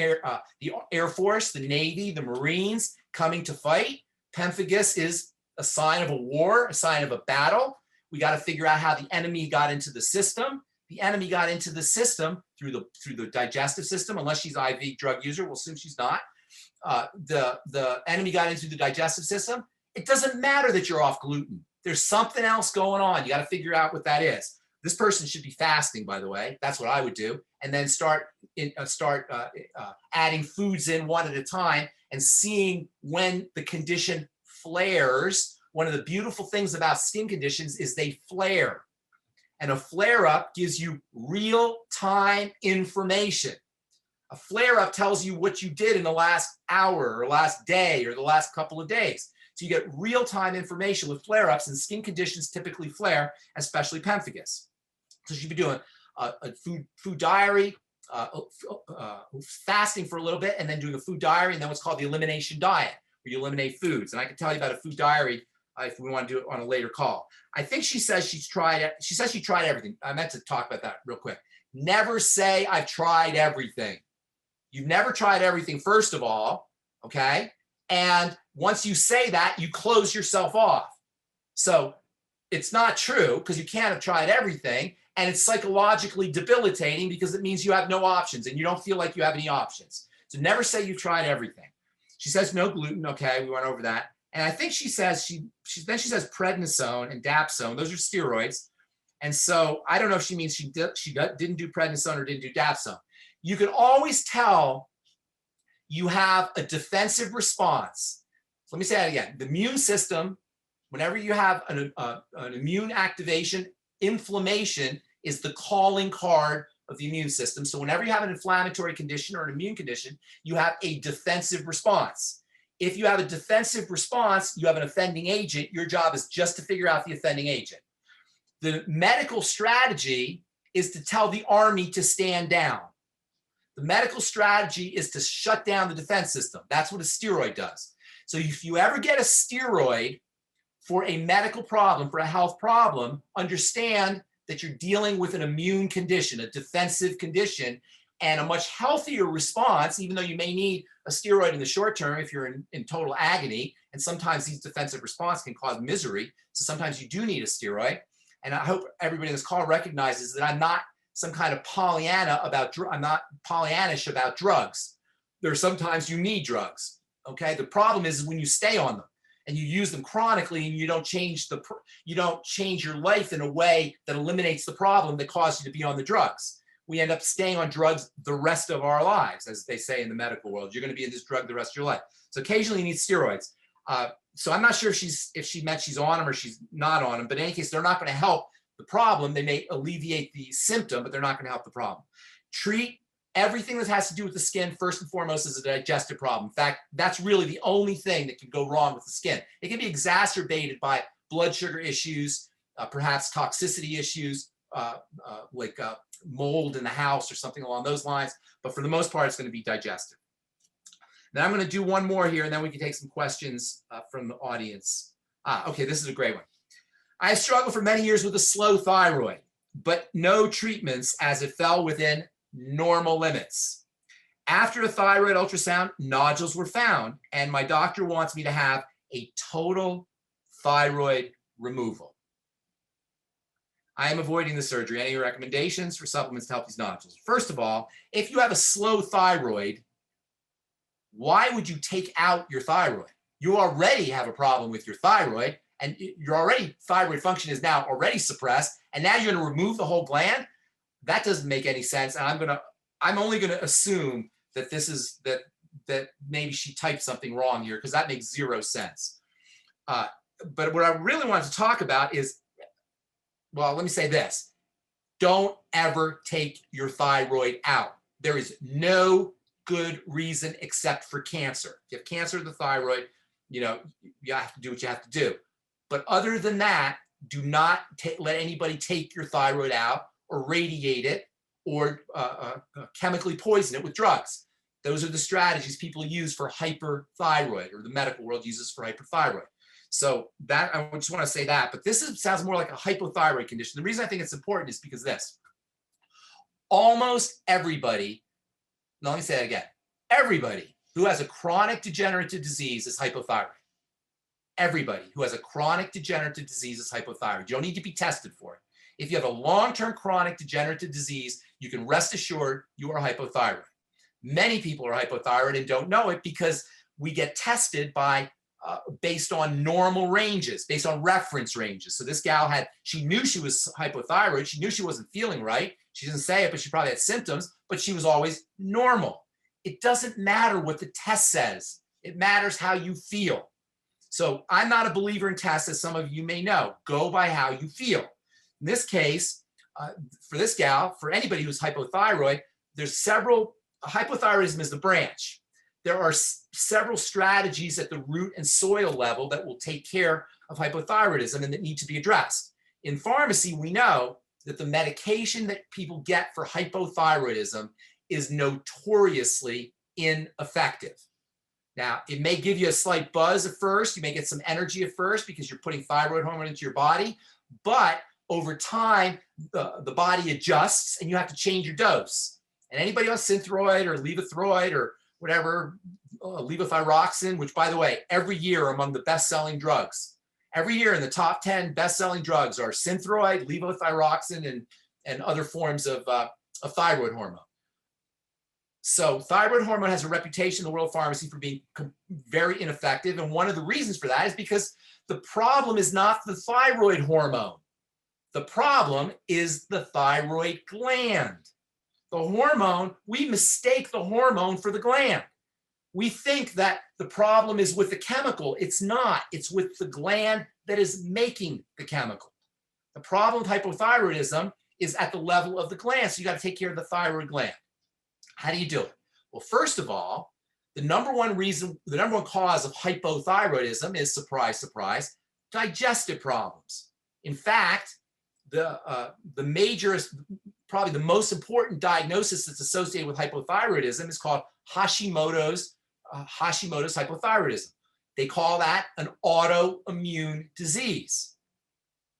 Air Force, the Navy, the Marines coming to fight. Pemphigus is a sign of a war, a sign of a battle. We got to figure out how the enemy got into the system. The enemy got into the system through the digestive system, unless she's IV drug user. We'll assume she's not. The enemy got into the digestive system. It doesn't matter that you're off gluten. There's something else going on. You got to figure out what that is. This person should be fasting, by the way. That's what I would do. And then start adding foods in one at a time and seeing when the condition flares. One of the beautiful things about skin conditions is they flare. And a flare-up gives you real-time information. A flare-up tells you what you did in the last hour or last day or the last couple of days. So you get real-time information with flare-ups, and skin conditions typically flare, especially pemphigus. So you should be doing a food diary, fasting for a little bit, and then doing a food diary, and then what's called the elimination diet, where you eliminate foods. And I can tell you about a food diary if we want to do it on a later call. I think she says she tried everything. I meant to talk about that real quick. Never say I've tried everything. You've never tried everything, first of all, okay? And once you say that, you close yourself off. So it's not true because you can't have tried everything. And it's psychologically debilitating because it means you have no options and you don't feel like you have any options. So never say you've tried everything. She says no gluten. Okay, we went over that. And I think she says, she says prednisone and dapsone. Those are steroids. And so I don't know if she means she didn't do prednisone or didn't do dapsone. You can always tell you have a defensive response. So let me say that again. The immune system, whenever you have an immune activation, inflammation is the calling card of the immune system. So whenever you have an inflammatory condition or an immune condition, you have a defensive response. If you have a defensive response, you have an offending agent. Your job is just to figure out the offending agent. The medical strategy is to tell the army to stand down. The medical strategy is to shut down the defense system. That's what a steroid does. So if you ever get a steroid for a medical problem, for a health problem, understand that you're dealing with an immune condition, a defensive condition, and a much healthier response, even though you may need a steroid in the short term if you're in total agony. And sometimes these defensive responses can cause misery. So sometimes you do need a steroid. And I hope everybody in this call recognizes that I'm not some kind of Pollyanna about, I'm not Pollyannish about drugs. There are sometimes you need drugs, okay? The problem is when you stay on them and you use them chronically and you don't change your life in a way that eliminates the problem that caused you to be on the drugs. We end up staying on drugs the rest of our lives, as they say in the medical world. You're going to be in this drug the rest of your life. So occasionally you need steroids. So I'm not sure if she meant she's on them or she's not on them, but in any case, they're not going to help the problem. They may alleviate the symptom, but they're not going to help the problem. Treat everything that has to do with the skin first and foremost as a digestive problem. In fact, that's really the only thing that can go wrong with the skin. It can be exacerbated by blood sugar issues, perhaps toxicity issues, like mold in the house or something along those lines. But for the most part, it's going to be digestive. Then I'm going to do one more here, and then we can take some questions from the audience. Okay, this is a great one. I struggled for many years with a slow thyroid, but no treatments as it fell within normal limits. After a thyroid ultrasound, nodules were found, and my doctor wants me to have a total thyroid removal. I am avoiding the surgery. Any recommendations for supplements to help these nodules? First of all, if you have a slow thyroid, why would you take out your thyroid? You already have a problem with your thyroid, and thyroid function is now already suppressed, and now you're going to remove the whole gland? That doesn't make any sense. And I'm only going to assume that that maybe she typed something wrong here, because that makes zero sense. But what I really wanted to talk about is, well, let me say this. Don't ever take your thyroid out. There is no good reason except for cancer. If you have cancer of the thyroid, you have to do what you have to do. But other than that, do not let anybody take your thyroid out or radiate it or chemically poison it with drugs. Those are the strategies people use for hyperthyroid, or the medical world uses for hyperthyroid. So that, I just want to say that, but sounds more like a hypothyroid condition. The reason I think it's important is because this. Almost everybody, now let me say that again, everybody who has a chronic degenerative disease is hypothyroid. Everybody who has a chronic degenerative disease is hypothyroid. You don't need to be tested for it. If you have a long-term chronic degenerative disease, you can rest assured you are hypothyroid. Many people are hypothyroid and don't know it because we get tested based on normal ranges, based on reference ranges. So this gal she knew she was hypothyroid. She knew she wasn't feeling right. She didn't say it, but she probably had symptoms, but she was always normal. It doesn't matter what the test says. It matters how you feel. So I'm not a believer in tests, as some of you may know. Go by how you feel. In this case, for this gal, for anybody who's hypothyroid, hypothyroidism is the branch. There are several strategies at the root and soil level that will take care of hypothyroidism and that need to be addressed. In pharmacy, we know that the medication that people get for hypothyroidism is notoriously ineffective. Now, it may give you a slight buzz at first. You may get some energy at first because you're putting thyroid hormone into your body, but over time, the body adjusts and you have to change your dose. And anybody on Synthroid or Levothyroid or whatever, levothyroxine, which, by the way, every year among the best-selling drugs, every year in the top 10 best-selling drugs are Synthroid, levothyroxine, and other forms of thyroid hormone. So thyroid hormone has a reputation in the world of pharmacy for being very ineffective. And one of the reasons for that is because the problem is not the thyroid hormone. The problem is the thyroid gland. The hormone, we mistake the hormone for the gland. We think that the problem is with the chemical. It's not. It's with the gland that is making the chemical. The problem with hypothyroidism is at the level of the gland. So you got to take care of the thyroid gland. How do you do it? Well, first of all, the number one cause of hypothyroidism is, surprise, surprise, digestive problems. In fact, probably the most important diagnosis that's associated with hypothyroidism is called Hashimoto's hypothyroidism. They call that an autoimmune disease.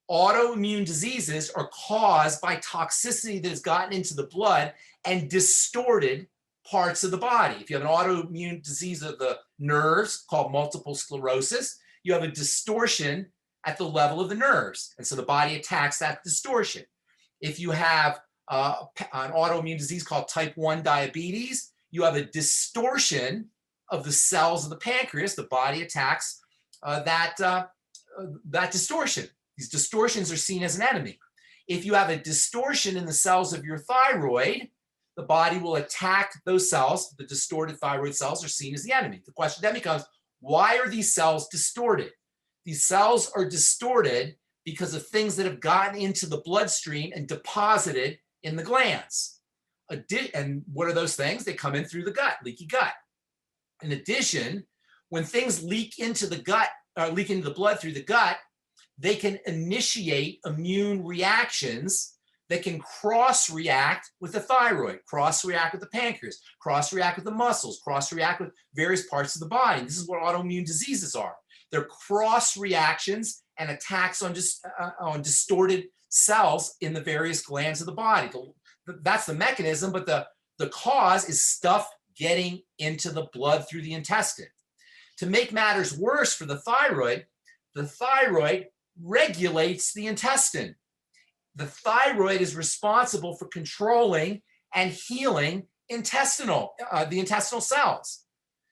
Autoimmune diseases are caused by toxicity that has gotten into the blood and distorted parts of the body. If you have an autoimmune disease of the nerves called multiple sclerosis, you have a distortion at the level of the nerves. And so the body attacks that distortion. If you have an autoimmune disease called type 1 diabetes, you have a distortion of the cells of the pancreas. The body attacks that distortion. These distortions are seen as an enemy. If you have a distortion in the cells of your thyroid, the body will attack those cells. The distorted thyroid cells are seen as the enemy. The question then becomes, why are these cells distorted? These cells are distorted because of things that have gotten into the bloodstream and deposited in the glands. And what are those things? They come in through the gut, leaky gut. In addition, when things leak into the gut, leak into the blood through the gut, they can initiate immune reactions that can cross-react with the thyroid, cross-react with the pancreas, cross-react with the muscles, cross-react with various parts of the body. This is what autoimmune diseases are. They're cross-reactions and attacks on distorted cells in the various glands of the body. That's the mechanism, but the cause is stuff getting into the blood through the intestine. To make matters worse for the thyroid regulates the intestine. The thyroid is responsible for controlling and healing the intestinal cells.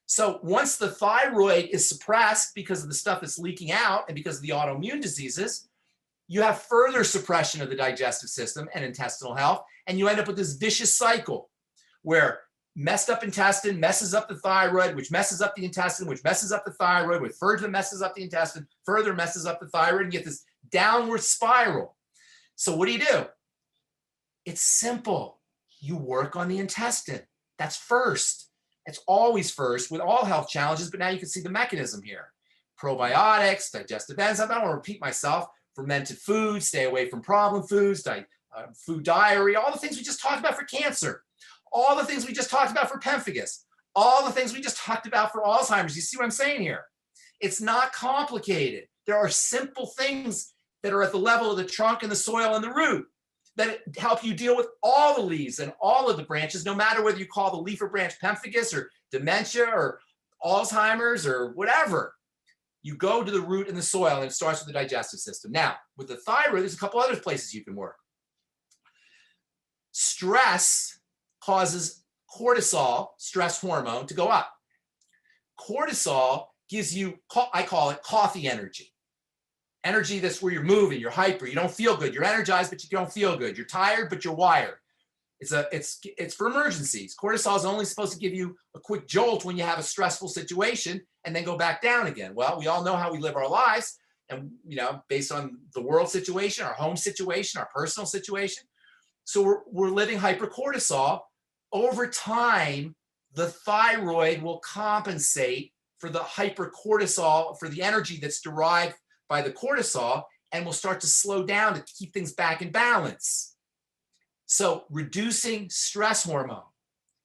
So once the thyroid is suppressed because of the stuff that's leaking out and because of the autoimmune diseases, you have further suppression of the digestive system and intestinal health, and you end up with this vicious cycle where messed up intestine messes up the thyroid, which messes up the intestine, which messes up the thyroid, which further messes up the intestine, further messes up the thyroid, and you get this downward spiral. So what do? It's simple. You work on the intestine. That's first. It's always first with all health challenges, but now you can see the mechanism here. Probiotics, digestive enzymes, I don't want to repeat myself, fermented foods, stay away from problem foods, food diary, all the things we just talked about for cancer, all the things we just talked about for pemphigus, all the things we just talked about for Alzheimer's. You see what I'm saying here? It's not complicated. There are simple things that are at the level of the trunk and the soil and the root that help you deal with all the leaves and all of the branches, no matter whether you call the leaf or branch pemphigus or dementia or Alzheimer's or whatever. You go to the root and the soil, and it starts with the digestive system. Now, with the thyroid, there's a couple other places you can work. Stress causes cortisol, stress hormone, to go up. Cortisol gives you, I call it coffee energy. Energy that's where you're moving, you're hyper, you don't feel good, you're energized, but you don't feel good. You're tired, but you're wired. It's for emergencies. Cortisol is only supposed to give you a quick jolt when you have a stressful situation and then go back down again. Well, we all know how we live our lives, and based on the world situation, our home situation, our personal situation. So we're living hypercortisol. Over time, the thyroid will compensate for the hypercortisol, for the energy that's derived by the cortisol, and will start to slow down to keep things back in balance. So reducing stress hormone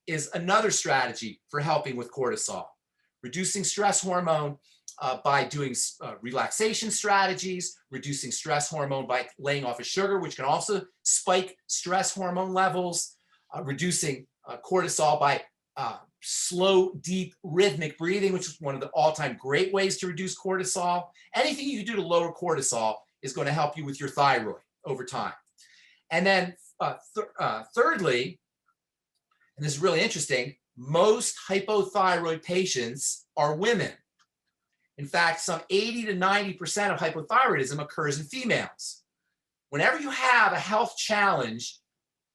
is another strategy for helping with cortisol. Reducing stress hormone by doing relaxation strategies, reducing stress hormone by laying off of sugar, which can also spike stress hormone levels, reducing cortisol by slow, deep, rhythmic breathing, which is one of the all-time great ways to reduce cortisol. Anything you can do to lower cortisol is going to help you with your thyroid over time. And then thirdly, and this is really interesting, most hypothyroid patients are women. In fact, some 80 to 90% of hypothyroidism occurs in females. whenever you have a health challenge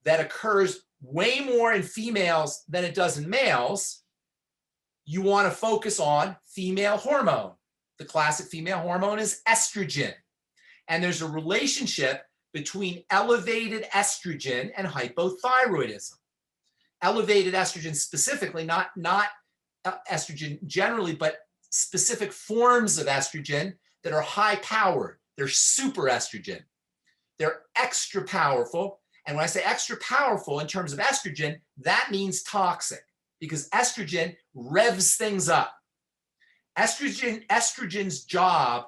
that occurs way more in females than it does in males, you want to focus on female hormone. The classic female hormone is estrogen. And there's a relationship between elevated estrogen and hypothyroidism. Elevated estrogen specifically, not estrogen generally, but specific forms of estrogen that are high powered. They're super estrogen. They're extra powerful. And when I say extra powerful in terms of estrogen, that means toxic, because estrogen revs things up. Estrogen's job,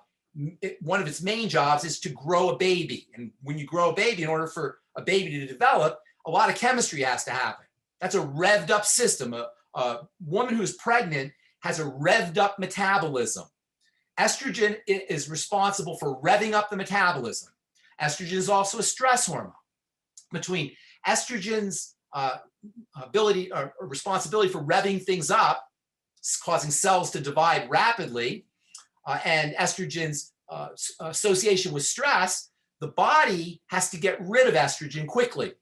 one of its main jobs, is to grow a baby. And when you grow a baby, in order for a baby to develop, a lot of chemistry has to happen. That's a revved up system. A woman who's pregnant has a revved up metabolism. Estrogen is responsible for revving up the metabolism. Estrogen is also a stress hormone. Between estrogen's ability or responsibility for revving things up, causing cells to divide rapidly, and estrogen's association with stress, the body has to get rid of estrogen quickly.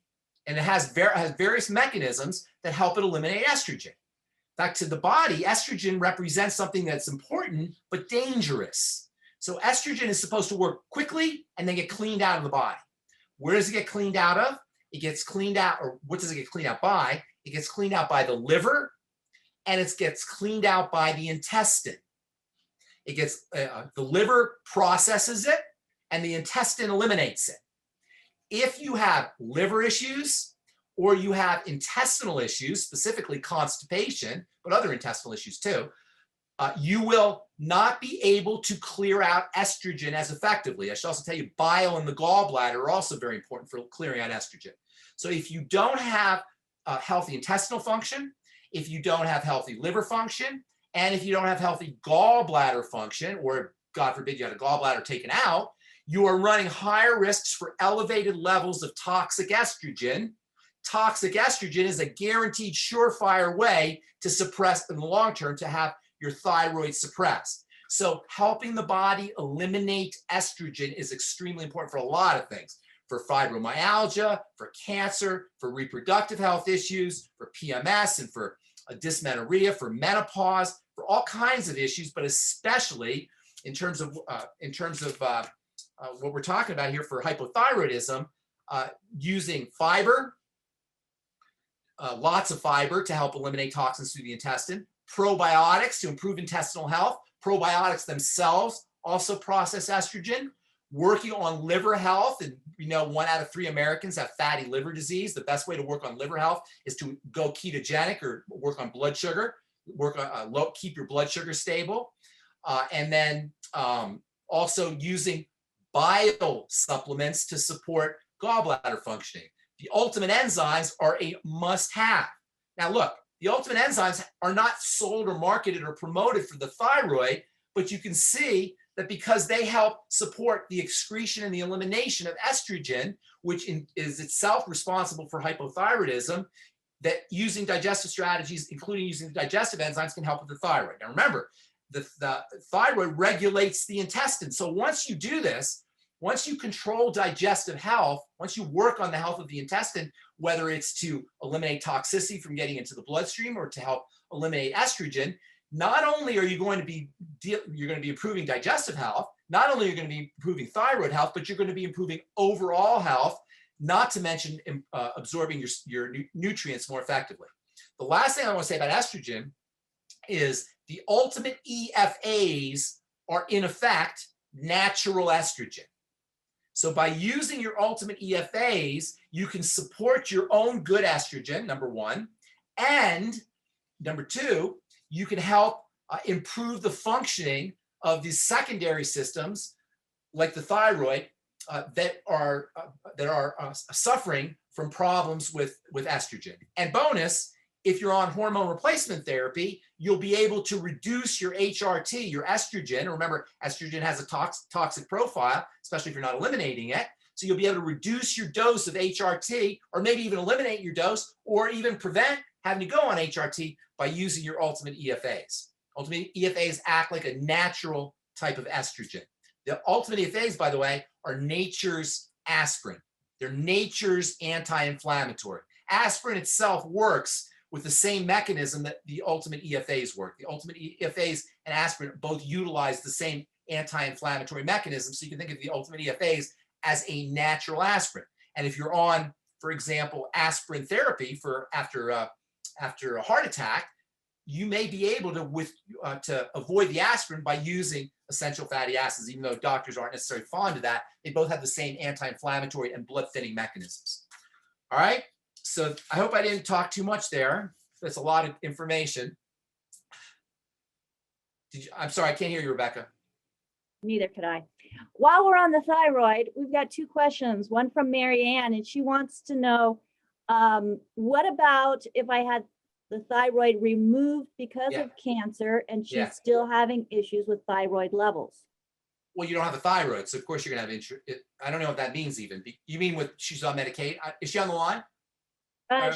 And it has various mechanisms that help it eliminate estrogen. Back to the body, estrogen represents something that's important but dangerous. So estrogen is supposed to work quickly and then get cleaned out of the body. Where does it get cleaned out of? It gets cleaned out, or what does it get cleaned out by? It gets cleaned out by the liver, and it gets cleaned out by the intestine. It gets, the liver processes it, and the intestine eliminates it. If you have liver issues, or you have intestinal issues, specifically constipation, but other intestinal issues too, you will not be able to clear out estrogen as effectively. I should also tell you, bile and the gallbladder are also very important for clearing out estrogen. So if you don't have healthy intestinal function, if you don't have healthy liver function, and if you don't have healthy gallbladder function, or God forbid you had a gallbladder taken out, you are running higher risks for elevated levels of toxic estrogen. Toxic estrogen is a guaranteed surefire way to suppress in the long term, to have your thyroid suppressed. So helping the body eliminate estrogen is extremely important for a lot of things. For fibromyalgia, for cancer, for reproductive health issues, for PMS, and for dysmenorrhea, for menopause, for all kinds of issues, but especially in terms of what we're talking about here for hypothyroidism, using fiber, lots of fiber to help eliminate toxins through the intestine, probiotics to improve intestinal health. Probiotics themselves also process estrogen. Working on liver health, and 1 out of 3 Americans have fatty liver disease. The best way to work on liver health is to go ketogenic or work on blood sugar, keep your blood sugar stable. And then also using bile supplements to support gallbladder functioning. The ultimate enzymes are a must-have. Now look, the ultimate enzymes are not sold or marketed or promoted for the thyroid, but you can see that because they help support the excretion and the elimination of estrogen, which is itself responsible for hypothyroidism, that using digestive strategies, including using the digestive enzymes, can help with the thyroid. Now remember, the thyroid regulates the intestine. So once you do this, once you control digestive health, once you work on the health of the intestine, whether it's to eliminate toxicity from getting into the bloodstream or to help eliminate estrogen, not only are you going to be improving digestive health, not only are you going to be improving thyroid health, but you're going to be improving overall health, not to mention absorbing your nutrients more effectively. The last thing I want to say about estrogen is the ultimate EFAs are in effect natural estrogen. So by using your ultimate EFAs, you can support your own good estrogen, number one, and number two, you can help improve the functioning of these secondary systems like the thyroid that are suffering from problems with estrogen. And bonus, if you're on hormone replacement therapy, you'll be able to reduce your HRT, your estrogen. Remember, estrogen has a toxic profile, especially if you're not eliminating it. So you'll be able to reduce your dose of HRT, or maybe even eliminate your dose, or even prevent having to go on HRT by using your ultimate EFAs. Ultimate EFAs act like a natural type of estrogen. The ultimate EFAs, by the way, are nature's aspirin. They're nature's anti-inflammatory. Aspirin itself works with the same mechanism that the ultimate EFAs work. The ultimate EFAs and aspirin both utilize the same anti-inflammatory mechanism. So you can think of the ultimate EFAs as a natural aspirin. And if you're on, for example, aspirin therapy for after a heart attack, you may be able to avoid the aspirin by using essential fatty acids, even though doctors aren't necessarily fond of that. They both have the same anti-inflammatory and blood thinning mechanisms. All right. So I hope I didn't talk too much there. That's a lot of information. I'm sorry, I can't hear you, Rebecca. Neither could I. While we're on the thyroid, we've got two questions. One from Mary Ann, and she wants to know, what about if I had the thyroid removed because of cancer and she's still having issues with thyroid levels? Well, you don't have a thyroid, so of course you're gonna have I don't know what that means even. You mean with she's on Medicaid? Is she on the line?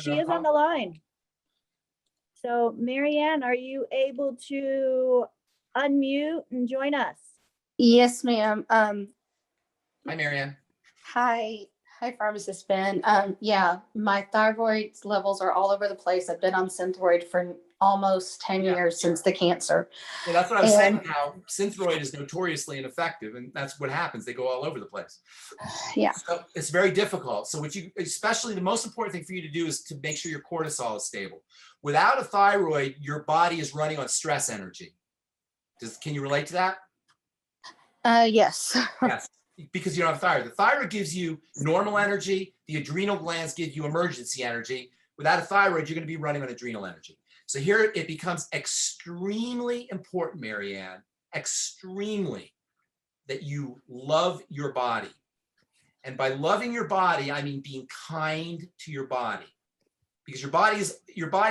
She is on the line. So Mary Ann, are you able to unmute and join us? Yes, ma'am. Hi, Mary Ann. Hi, Pharmacist Ben. Yeah, my thyroid levels are all over the place. I've been on Synthroid for almost 10 years since the cancer. Well, that's what I was saying. How Synthroid is notoriously ineffective, and that's what happens. They go all over the place. Yeah. So it's very difficult. So especially the most important thing for you to do is to make sure your cortisol is stable. Without a thyroid, your body is running on stress energy. Can you relate to that? Yes. Yes, because you don't have thyroid. The thyroid gives you normal energy. The adrenal glands give you emergency energy. Without a thyroid, you're going to be running on adrenal energy. So here it becomes extremely important, Mary Ann, extremely, that you love your body. And by loving your body, I mean being kind to your body, because your body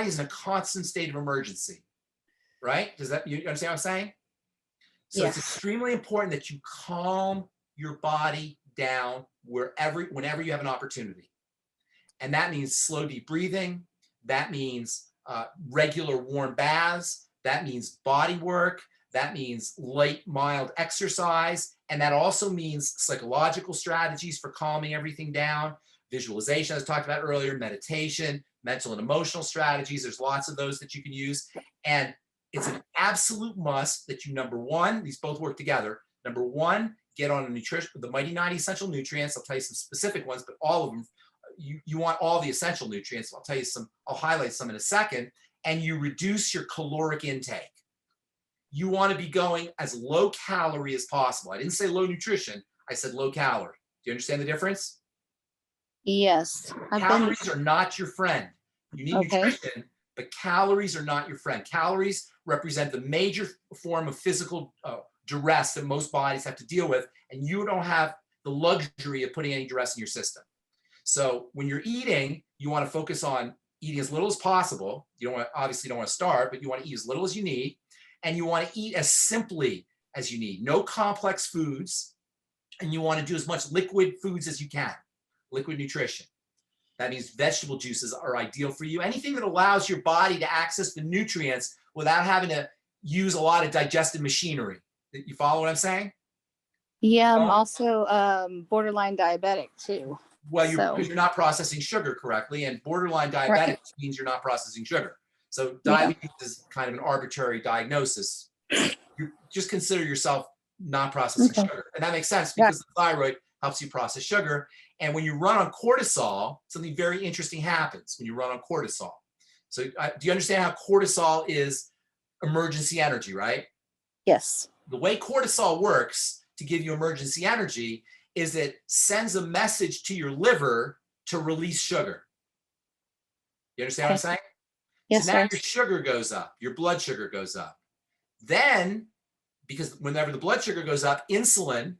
is in a constant state of emergency, right? You understand what I'm saying? So it's extremely important that you calm your body down whenever you have an opportunity. And that means slow, deep breathing. That means regular warm baths. That means body work. That means light, mild exercise. And that also means psychological strategies for calming everything down, visualization, as I talked about earlier, meditation, mental and emotional strategies. There's lots of those that you can use. And it's an absolute must that you, number one, these both work together. Number one, get on a nutrition, the Mighty 90 essential nutrients. I'll tell you some specific ones, but all of them, you want all the essential nutrients. I'll tell you some, I'll highlight some in a second. And you reduce your caloric intake. You want to be going as low calorie as possible. I didn't say low nutrition. I said low calorie. Do you understand the difference? Yes. Calories are not your friend. You need nutrition, but calories are not your friend. Calories represent the major form of physical duress that most bodies have to deal with, and you don't have the luxury of putting any duress in your system. So when you're eating, you want to focus on eating as little as possible. You obviously don't want to starve, but you want to eat as little as you need, and you want to eat as simply as you need. No complex foods, and you want to do as much liquid foods as you can. Liquid nutrition. That means vegetable juices are ideal for you. Anything that allows your body to access the nutrients without having to use a lot of digestive machinery. You follow what I'm saying? Yeah, I'm also borderline diabetic too. Well, because you're not processing sugar correctly, and borderline diabetic means you're not processing sugar. So diabetes is kind of an arbitrary diagnosis. You just consider yourself not processing sugar. And that makes sense because the thyroid helps you process sugar. And when you run on cortisol, something very interesting happens when you run on cortisol. So do you understand how cortisol is emergency energy, right? Yes. The way cortisol works to give you emergency energy is it sends a message to your liver to release sugar. You understand what I'm saying? Yes, so now your sugar goes up, your blood sugar goes up. Then, because whenever the blood sugar goes up, insulin,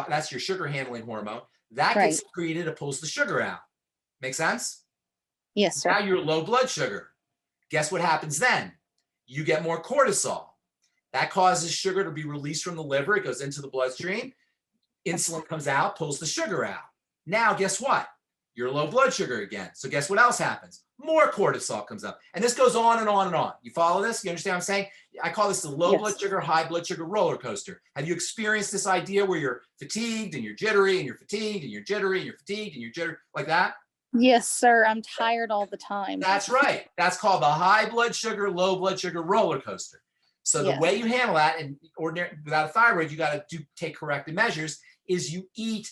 that's your sugar handling hormone, that gets secreted, it pulls the sugar out. Make sense? Yes, sir. Now you're low blood sugar. Guess what happens then? You get more cortisol. That causes sugar to be released from the liver. It goes into the bloodstream. Insulin comes out, pulls the sugar out. Now, guess what? You're low blood sugar again. So guess what else happens? More cortisol comes up. And this goes on and on and on. You follow this? You understand what I'm saying? I call this the low blood sugar, high blood sugar roller coaster. Have you experienced this idea where you're fatigued and you're jittery and you're fatigued and you're jittery and you're fatigued and you're jittery like that? Yes, sir. I'm tired all the time. That's right. That's called the high blood sugar, low blood sugar roller coaster. So the way you handle that, and ordinary without a thyroid, you got to take corrective measures, is you eat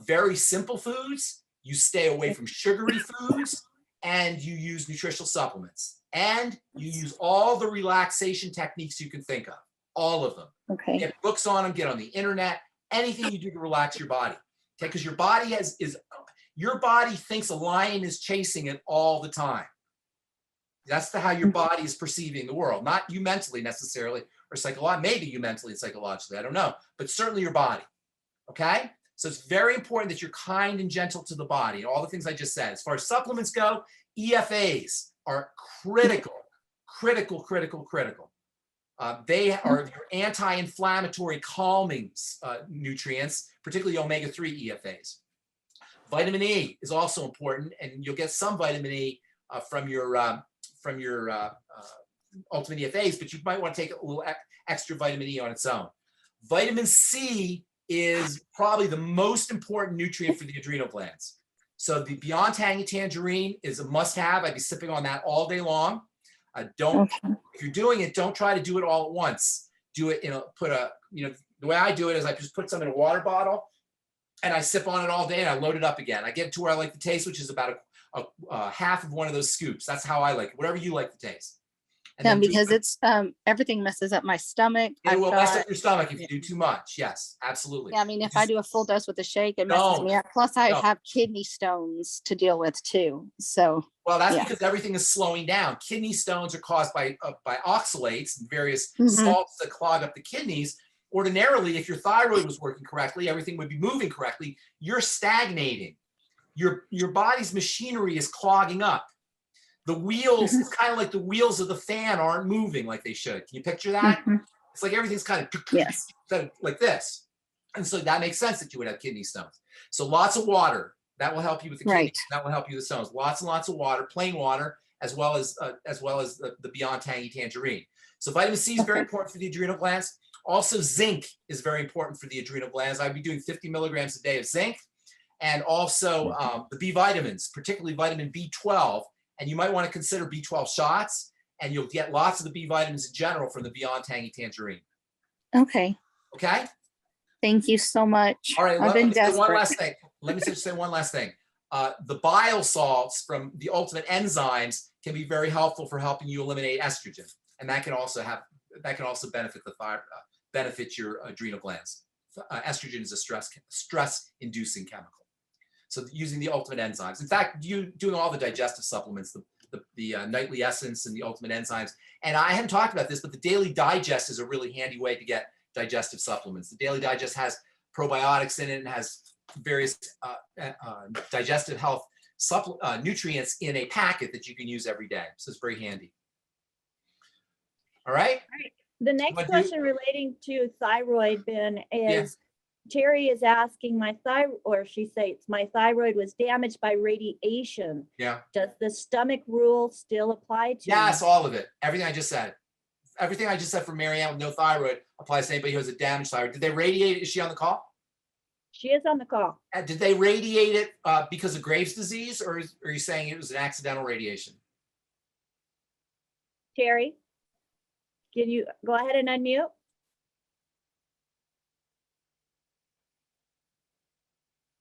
very simple foods, you stay away from sugary foods, and you use nutritional supplements. And you use all the relaxation techniques you can think of, all of them. Okay. Get books on them, get on the internet, anything you do to relax your body. Okay, because your body your body thinks a lion is chasing it all the time. That's how your body is perceiving the world, not you mentally necessarily or psychologically, maybe you mentally and psychologically, I don't know, but certainly your body. Okay? So it's very important that you're kind and gentle to the body, all the things I just said. As far as supplements go, EFAs are critical. They are your anti-inflammatory calming nutrients, particularly omega-3 EFAs. Vitamin E is also important, and you'll get some vitamin E from your ultimate EFAs, but you might want to take a little extra vitamin E on its own. Vitamin C is probably the most important nutrient for the adrenal glands. So the Beyond Tangy Tangerine is a must-have. I'd be sipping on that all day long. If you're doing it, don't try to do it all at once. Do it, the way I do it is I just put some in a water bottle and I sip on it all day and I load it up again. I get to where I like the taste, which is about a half of one of those scoops. That's how I like it, whatever you like the taste. And because it's everything messes up my stomach. It will mess up your stomach if you do too much. Yes, absolutely. Yeah, I mean, if I do a full dose with a shake, it messes me up. Plus, I have kidney stones to deal with too. So, well, that's because everything is slowing down. Kidney stones are caused by oxalates and various salts that clog up the kidneys. Ordinarily, if your thyroid was working correctly, everything would be moving correctly. You're stagnating. Your body's machinery is clogging up. The wheels, it's kind of like the wheels of the fan aren't moving like they should. Can you picture that? It's like everything's kind of like this. And so that makes sense that you would have kidney stones. So lots of water, that will help you with the kidneys. That will help you with stones. Lots and lots of water, plain water, as well as the Beyond Tangy Tangerine. So vitamin C is very important for the adrenal glands. Also, zinc is very important for the adrenal glands. I'd be doing 50 milligrams a day of zinc. And also the B vitamins, particularly vitamin B12. And you might want to consider B12 shots, and you'll get lots of the B vitamins in general from the Beyond Tangy Tangerine. Okay. Okay? Thank you so much. All right, I've been desperate. One last thing. Let me just say one last thing. The bile salts from the ultimate enzymes can be very helpful for helping you eliminate estrogen. And that can also benefit your adrenal glands. Estrogen is a stress-inducing chemical. So using the ultimate enzymes. In fact, doing all the digestive supplements, the nightly essence and the ultimate enzymes. And I haven't talked about this, but the Daily Digest is a really handy way to get digestive supplements. The Daily Digest has probiotics in it and has various digestive health nutrients in a packet that you can use every day. So it's very handy. All right. The next question relating to thyroid, Ben, is Terry is asking my thyroid was damaged by radiation. Yeah. Does the stomach rule still apply to? Yes, all of it. Everything I just said. Everything I just said for Marianne with no thyroid applies to anybody who has a damaged thyroid. Did they radiate it? Is she on the call? She is on the call. Did they radiate it because of Graves' disease, or are you saying it was an accidental radiation? Terry, can you go ahead and unmute?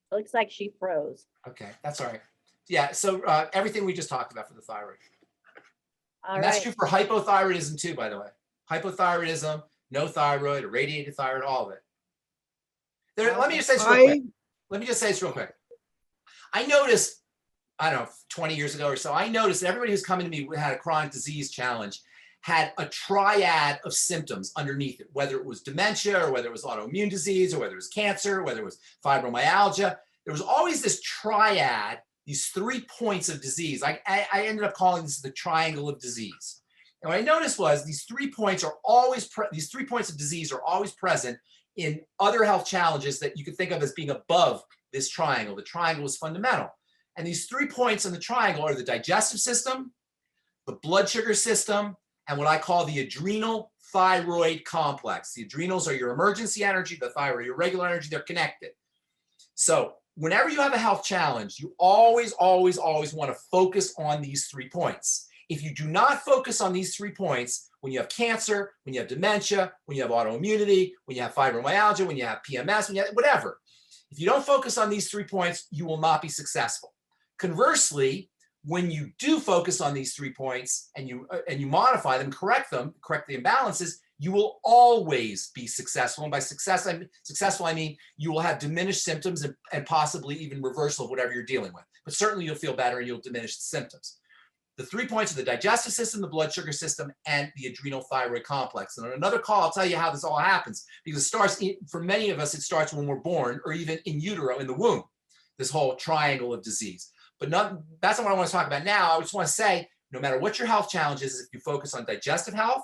Looks like she froze. Okay, that's all right. Yeah, so everything we just talked about for the thyroid. And that's true for hypothyroidism too, by the way. Hypothyroidism, no thyroid, irradiated thyroid, all of it. Let me just say this real quick. I noticed, I don't know, 20 years ago or so, I noticed that everybody who's coming to me who had a chronic disease challenge had a triad of symptoms underneath it, whether it was dementia or whether it was autoimmune disease or whether it was cancer, whether it was fibromyalgia. There was always this triad, these 3 points of disease. I ended up calling this the triangle of disease. And what I noticed was these 3 points are always, these 3 points of disease are always present in other health challenges that you could think of as being above this triangle. The triangle is fundamental. And these 3 points on the triangle are the digestive system, the blood sugar system, and what I call the adrenal thyroid complex. The adrenals are your emergency energy, the thyroid, your regular energy, they're connected. So whenever you have a health challenge, you always want to focus on these 3 points. If you do not focus on these 3 points, when you have cancer, when you have dementia, when you have autoimmunity, when you have fibromyalgia, when you have PMS, when you have whatever, if you don't focus on these 3 points, you will not be successful. Conversely, when you do focus on these 3 points and you modify them, correct the imbalances, you will always be successful. And by successful, I mean you will have diminished symptoms and possibly even reversal of whatever you're dealing with. But certainly you'll feel better and you'll diminish the symptoms. The 3 points are the digestive system, the blood sugar system, and the adrenal thyroid complex. And on another call, I'll tell you how this all happens, because it starts, for many of us, it starts when we're born or even in utero, in the womb, this whole triangle of disease. But that's not what I want to talk about now. I just want to say, no matter what your health challenge is, if you focus on digestive health,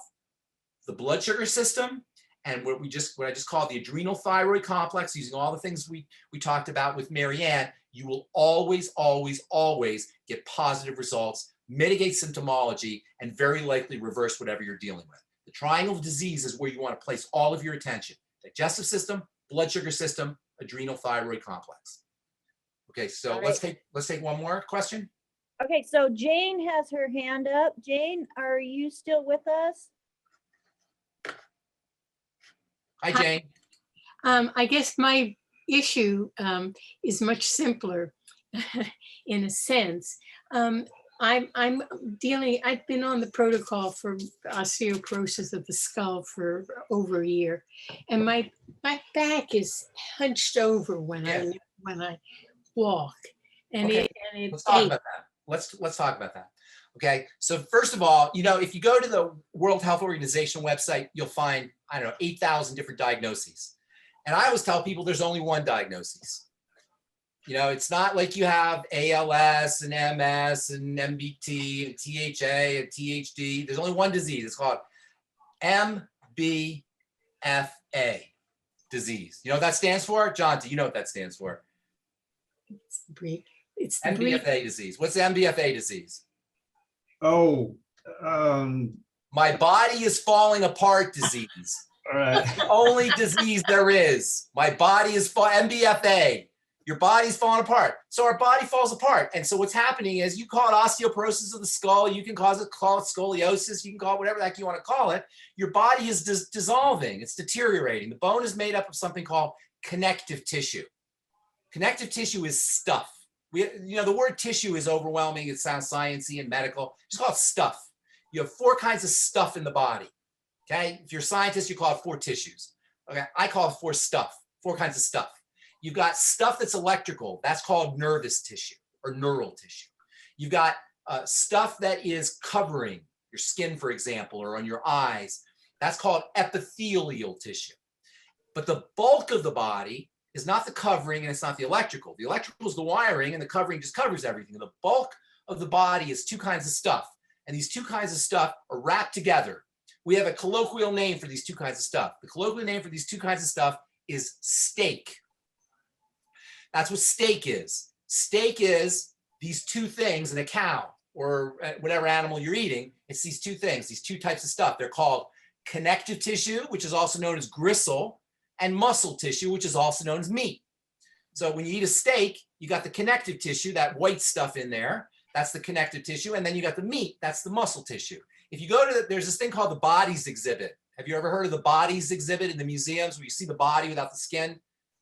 the blood sugar system, and what I just call the adrenal thyroid complex, using all the things we talked about with Marianne, you will always get positive results, mitigate symptomology, and very likely reverse whatever you're dealing with. The triangle of disease is where you want to place all of your attention: digestive system, blood sugar system, adrenal thyroid complex. Okay, so right. let's take one more question. Okay, so Jane has her hand up. Jane, are you still with us? Hi, Jane. I guess my issue is much simpler in a sense. I've been on the protocol for osteoporosis of the skull for over a year, and my back is hunched over when I walk, and Okay, it let's talk about that. Let's talk about that. Okay, so first of all, if you go to the World Health Organization website, you'll find, 8,000 different diagnoses. And I always tell people there's only one diagnosis. It's not like you have ALS and MS and MBT and THA and THD. There's only one disease. It's called MBFA disease. You know what that stands for? John, do you know what that stands for? It's the MBFA disease. What's the MBFA disease? Oh, My body is falling apart disease. all right. That's the only disease there is. My body is MBFA. Your body's falling apart. So our body falls apart. And so what's happening is, you call it osteoporosis of the skull. You can call it scoliosis. You can call it whatever the heck you want to call it. Your body is dissolving. It's deteriorating. The bone is made up of something called connective tissue. Connective tissue is stuff. The word tissue is overwhelming. It sounds sciencey and medical. Just call it stuff. You have 4 kinds of stuff in the body. Okay. If you're a scientist, you call it 4 tissues. Okay. I call it 4 kinds of stuff. You've got stuff that's electrical. That's called nervous tissue or neural tissue. You've got stuff that is covering your skin, for example, or on your eyes. That's called epithelial tissue. But the bulk of the body is not the covering and it's not the electrical. The electrical is the wiring and the covering just covers everything. The bulk of the body is 2 kinds of stuff. And these 2 kinds of stuff are wrapped together. We have a colloquial name for these 2 kinds of stuff. The colloquial name for these 2 kinds of stuff is steak. That's what steak is. Steak is these 2 things in a cow or whatever animal you're eating. It's these 2 things, these 2 types of stuff. They're called connective tissue, which is also known as gristle, and muscle tissue, which is also known as meat. So when you eat a steak, you got the connective tissue, that white stuff in there. That's the connective tissue. And then you got the meat. That's the muscle tissue. If you go to there's this thing called the bodies exhibit. Have you ever heard of the bodies exhibit in the museums where you see the body without the skin?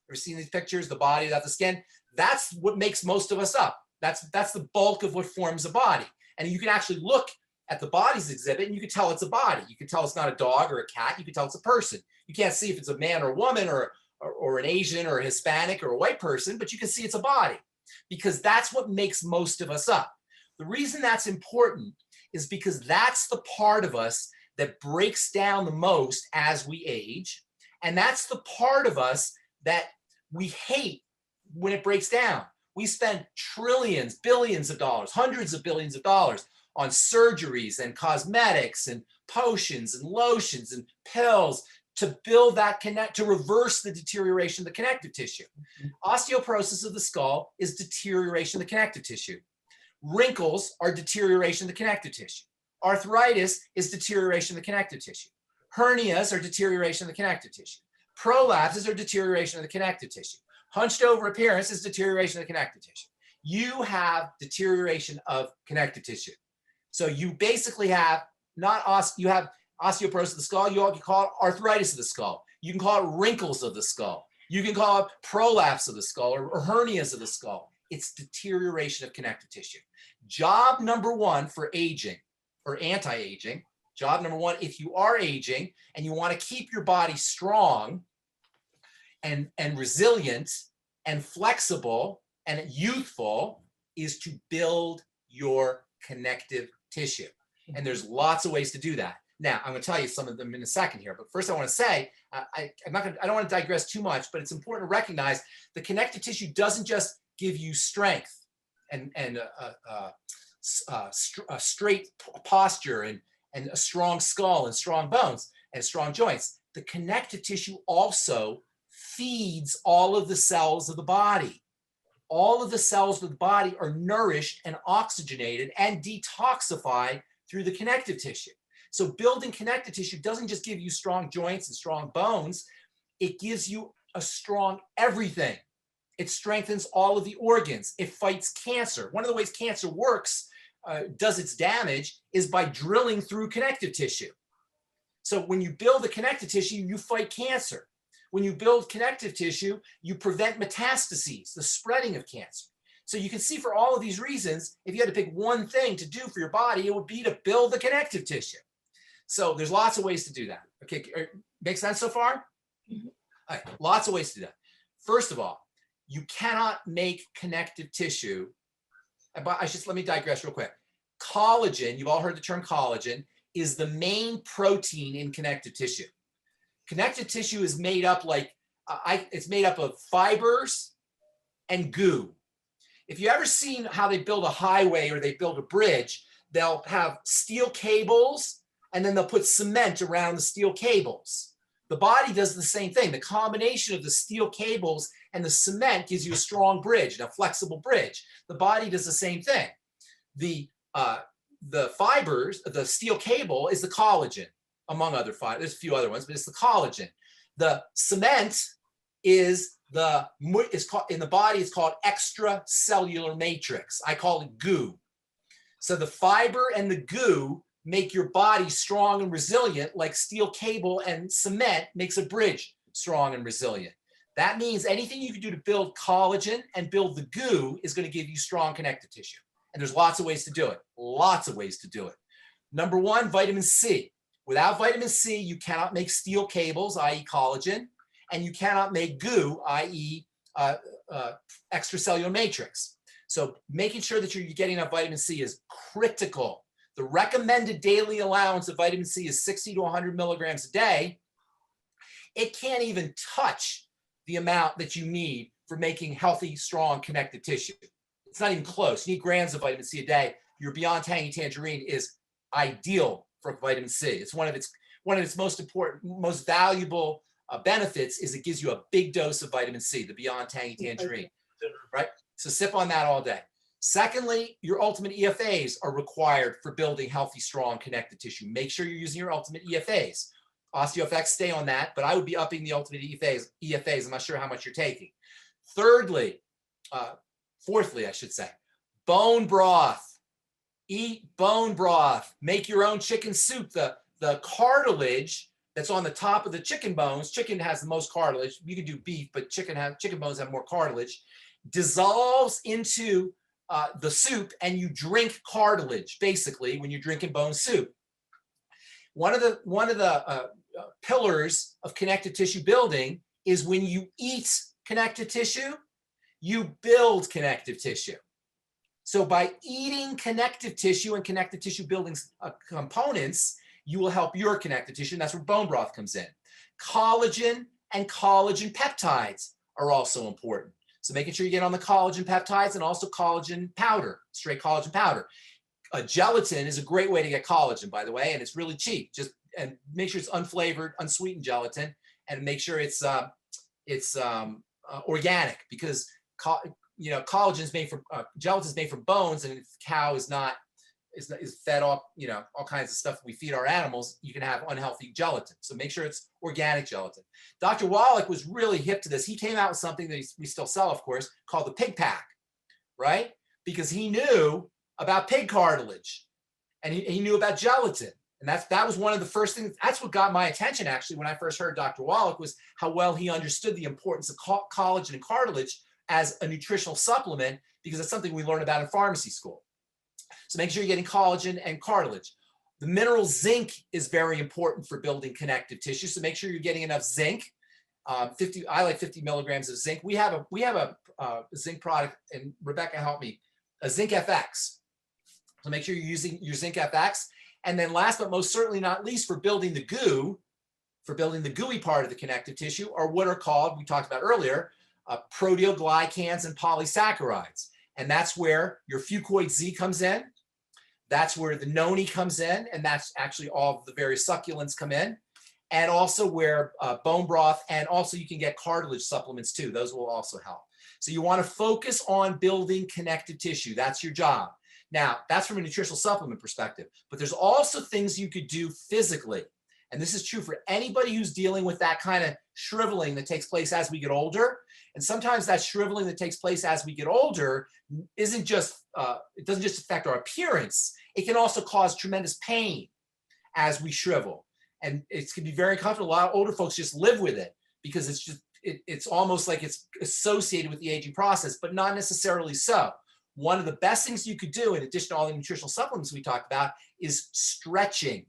Ever seen these pictures, the body without the skin? That's what makes most of us up. That's the bulk of what forms a body. And you can actually look at the bodies exhibit and you can tell it's a body. You can tell it's not a dog or a cat. You can tell it's a person. You can't see if it's a man or a woman or an Asian or a Hispanic or a white person, but you can see it's a body, because that's what makes most of us up. The reason that's important is because that's the part of us that breaks down the most as we age. And that's the part of us that we hate when it breaks down. We spend trillions, billions of dollars, hundreds of billions of dollars on surgeries and cosmetics and potions and lotions and pills to build that to reverse the deterioration of the connective tissue. Osteoporosis of the skull is deterioration of the connective tissue. Wrinkles are deterioration of the connective tissue. Arthritis is deterioration of the connective tissue. Hernias are deterioration of the connective tissue. Prolapses are deterioration of the connective tissue. Hunched over appearance is deterioration of the connective tissue. You have deterioration of connective tissue. So you basically have you have osteoporosis of the skull. You can call it arthritis of the skull. You can call it wrinkles of the skull. You can call it prolapse of the skull or hernias of the skull. It's deterioration of connective tissue. Job number one for aging or anti-aging, job number one, if you are aging and you want to keep your body strong and resilient and flexible and youthful, is to build your connective tissue. And there's lots of ways to do that. Now, I'm going to tell you some of them in a second here, but first I want to say, I don't want to digress too much, but it's important to recognize the connective tissue doesn't just give you strength and a straight posture and a strong skull and strong bones and strong joints. The connective tissue also feeds all of the cells of the body. All of the cells of the body are nourished and oxygenated and detoxified through the connective tissue. So building connective tissue doesn't just give you strong joints and strong bones, it gives you a strong everything. It strengthens all of the organs. It fights cancer. One of the ways cancer works, does its damage, is by drilling through connective tissue. So when you build the connective tissue, you fight cancer. When you build connective tissue, you prevent metastases, the spreading of cancer. So you can see for all of these reasons, if you had to pick one thing to do for your body, it would be to build the connective tissue. So there's lots of ways to do that. Okay, make sense so far? Mm-hmm. All right, lots of ways to do that. First of all, you cannot make connective tissue. Let me digress real quick. Collagen, you've all heard the term collagen, is the main protein in connective tissue. Connective tissue is made up it's made up of fibers and goo. If you ever seen how they build a highway or they build a bridge, they'll have steel cables and then they'll put cement around the steel cables. The body does the same thing. The combination of the steel cables and the cement gives you a strong bridge and a flexible bridge. The body does the same thing. The fibers, the steel cable is the collagen, among other fibers. There's a few other ones, but it's the collagen. The cement is in the body, it's called extracellular matrix. I call it goo. So the fiber and the goo make your body strong and resilient, like steel cable and cement makes a bridge strong and resilient. That means anything you can do to build collagen and build the goo is going to give you strong connective tissue. And there's lots of ways to do it. Lots of ways to do it. Number one, vitamin C. Without vitamin C, you cannot make steel cables, i.e. collagen, and you cannot make goo, i.e. Extracellular matrix. So making sure that you're getting enough vitamin C is critical. The recommended daily allowance of vitamin C is 60 to 100 milligrams a day. It can't even touch the amount that you need for making healthy, strong connective tissue. It's not even close. You need grams of vitamin C a day. Your Beyond Tangy Tangerine is ideal for vitamin C. It's one of its most important, most valuable benefits is it gives you a big dose of vitamin C, the Beyond Tangy Tangerine, right? So sip on that all day. Secondly, your ultimate EFAs are required for building healthy, strong connective tissue. Make sure you're using your ultimate EFAs. OsteoFX, stay on that, but I would be upping the ultimate EFAs. I'm not sure how much you're taking. Fourthly, I should say, bone broth. Eat bone broth. Make your own chicken soup. The cartilage that's on the top of the chicken bones. Chicken has the most cartilage. You can do beef, but chicken bones have more cartilage. Dissolves into the soup, and you drink cartilage basically when you're drinking bone soup. One of the pillars of connective tissue building is when you eat connective tissue, you build connective tissue. So by eating connective tissue and connective tissue building components, you will help your connective tissue. And that's where bone broth comes in. Collagen and collagen peptides are also important. So making sure you get on the collagen peptides and also collagen powder, straight collagen powder. Gelatin is a great way to get collagen, by the way, and it's really cheap. Just make sure it's unflavored, unsweetened gelatin, and make sure it's organic, because collagen is made from gelatin is made from bones, and if cow is fed off all kinds of stuff we feed our animals, you can have unhealthy gelatin. So make sure it's organic gelatin. Dr. Wallach was really hip to this. He came out with something that we still sell, of course, called the pig pack, right? Because he knew about pig cartilage, and he knew about gelatin. And that was one of the first things. That's what got my attention, actually, when I first heard Dr. Wallach, was how well he understood the importance of collagen and cartilage as a nutritional supplement, because it's something we learn about in pharmacy school. So make sure you're getting collagen and cartilage. The mineral zinc is very important for building connective tissue. So make sure you're getting enough zinc. I like 50 milligrams of zinc. We have a zinc product, and Rebecca helped me, a Zinc FX. So make sure you're using your Zinc FX. And then last but most certainly not least, for building the gooey part of the connective tissue, are what are called, we talked about earlier, proteoglycans and polysaccharides. And that's where your Fucoid Z comes in. That's where the noni comes in, and that's actually all of the various succulents come in. And also where bone broth, and also you can get cartilage supplements too. Those will also help. So you want to focus on building connective tissue. That's your job. Now, that's from a nutritional supplement perspective, but there's also things you could do physically. And this is true for anybody who's dealing with that kind of shriveling that takes place as we get older. And sometimes that shriveling that takes place as we get older it doesn't just affect our appearance. It can also cause tremendous pain as we shrivel. And it can be very uncomfortable. A lot of older folks just live with it, because it's almost like it's associated with the aging process, but not necessarily so. One of the best things you could do, in addition to all the nutritional supplements we talked about, is stretching.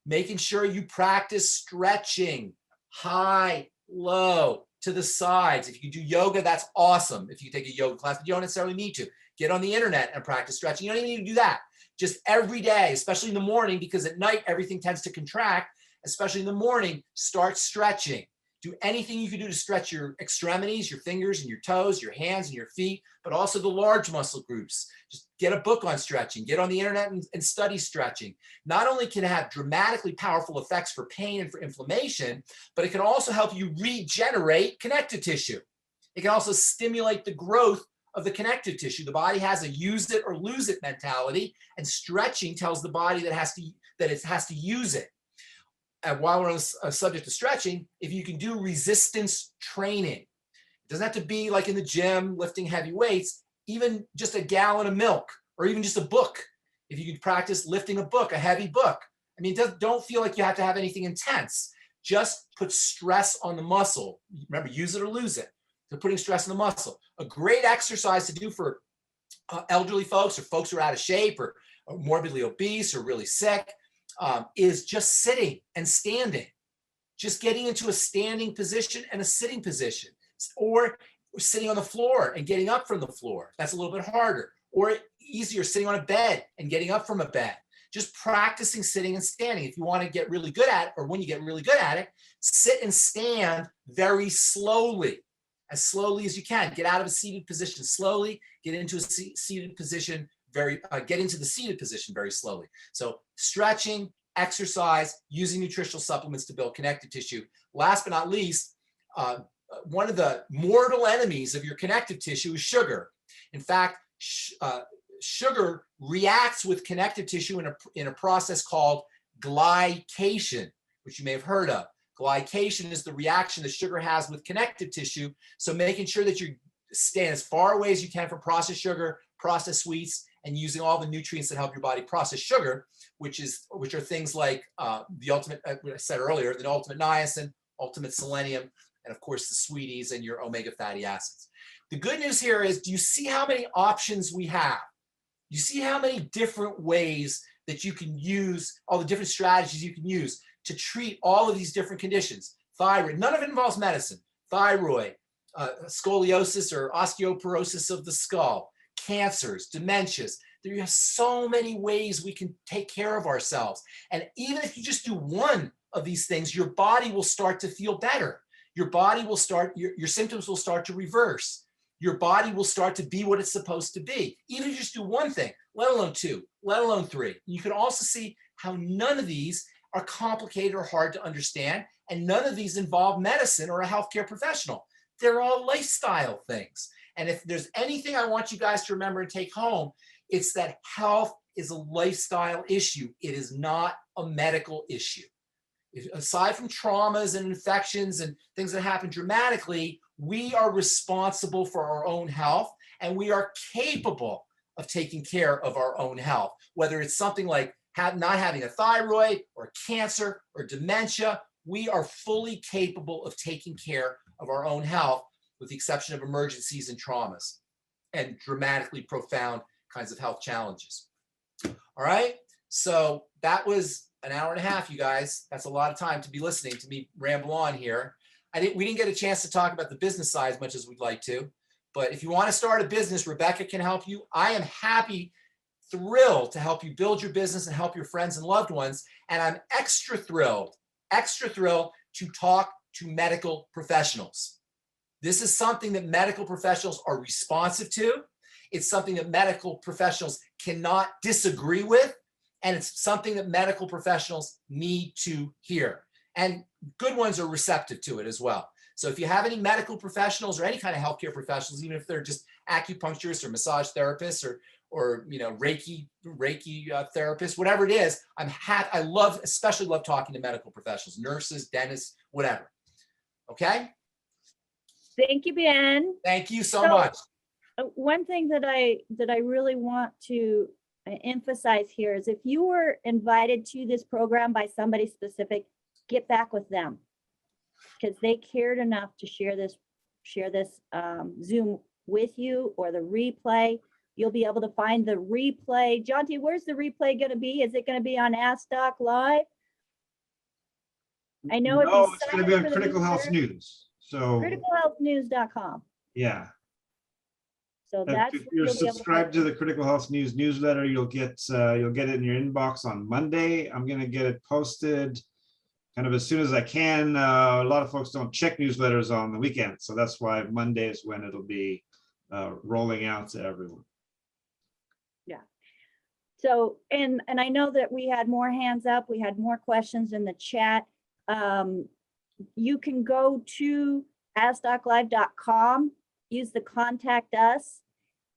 Making sure you practice stretching, high, low, to the sides. If you can do yoga, that's awesome. If you take a yoga class, but you don't necessarily need to. Get on the internet and practice stretching. You don't even need to do that. Just every day, especially in the morning, because at night everything tends to contract. Especially in the morning, start stretching. Do anything you can do to stretch your extremities, your fingers and your toes, your hands and your feet, but also the large muscle groups. Just get a book on stretching, get on the internet and study stretching. Not only can it have dramatically powerful effects for pain and for inflammation, but it can also help you regenerate connective tissue. It can also stimulate the growth of the connective tissue. The body has a use it or lose it mentality, and stretching tells the body that it has to use it. And while we're on a subject of stretching, if you can do resistance training, it doesn't have to be like in the gym lifting heavy weights, even just a gallon of milk, or even just a book. If you can practice lifting a book, a heavy book. I mean, don't feel like you have to have anything intense. Just put stress on the muscle. Remember, use it or lose it. So putting stress on the muscle. A great exercise to do for elderly folks, or folks who are out of shape, or morbidly obese, or really sick, is just sitting and standing. Just getting into a standing position and a sitting position, or sitting on the floor and getting up from the floor. That's a little bit harder. Or easier, sitting on a bed and getting up from a bed. Just practicing sitting and standing. If you want to get really good at it, or when you get really good at it, sit and stand very slowly, as slowly as you can. Get out of a seated position slowly, get into a seated position get into the seated position very slowly. So stretching, exercise, using nutritional supplements to build connective tissue. Last but not least, one of the mortal enemies of your connective tissue is sugar. In fact, sugar reacts with connective tissue in a process called glycation, which you may have heard of. Glycation is the reaction that sugar has with connective tissue. So making sure that you stay as far away as you can from processed sugar, processed sweets, and using all the nutrients that help your body process sugar, which are things like the ultimate, what I said earlier, the ultimate niacin, ultimate selenium, and of course the sweeties and your omega fatty acids. The good news here is, do you see how many options we have? You see how many different ways that you can use, all the different strategies you can use to treat all of these different conditions. Thyroid, none of it involves medicine. Thyroid, scoliosis or osteoporosis of the skull, cancers, dementias. There are so many ways we can take care of ourselves. And even if you just do one of these things, your body will start to feel better. Your body will start, your symptoms will start to reverse. Your body will start to be what it's supposed to be. Even if you just do one thing, let alone two, let alone three. You can also see how none of these are complicated or hard to understand. And none of these involve medicine or a healthcare professional. They're all lifestyle things. And if there's anything I want you guys to remember and take home, it's that health is a lifestyle issue. It is not a medical issue. Aside from traumas and infections and things that happen dramatically, we are responsible for our own health, and we are capable of taking care of our own health, whether it's something like not having a thyroid or cancer or dementia. We are fully capable of taking care of our own health, with the exception of emergencies and traumas and dramatically profound kinds of health challenges. All right, so that was an hour and a half, you guys. That's a lot of time to be listening to me ramble on here. We didn't get a chance to talk about the business side as much as we'd like to, but if you want to start a business, Rebecca can help you. I am happy, thrilled to help you build your business and help your friends and loved ones. And I'm extra thrilled to talk to medical professionals. This is something that medical professionals are responsive to. It's something that medical professionals cannot disagree with. And it's something that medical professionals need to hear. And good ones are receptive to it as well. So if you have any medical professionals or any kind of healthcare professionals, even if they're just acupuncturists or massage therapists or Reiki therapists, whatever it is, especially love talking to medical professionals, nurses, dentists, whatever. Okay? Thank you, Ben. Thank you so much. One thing that I really want to emphasize here is, if you were invited to this program by somebody specific, get back with them, because they cared enough to share this Zoom with you, or the replay. You'll be able to find the replay. Jonty, where's the replay going to be? Is it going to be on Ask Doc Live? I know No, if you it's sign going to be up on for the Critical Health newsletter, News. So criticalhealthnews.com. yeah. So And that's if where you're you'll be able to subscribed to find the Critical Health News newsletter, you'll get it in your inbox on Monday. I'm going to get it posted kind of as soon as I can. A lot of folks don't check newsletters on the weekend, so that's why Monday is when it'll be rolling out to everyone. Yeah. So, and I know that we had more hands up. We had more questions in the chat. You can go to askdoclive.com, use the contact us,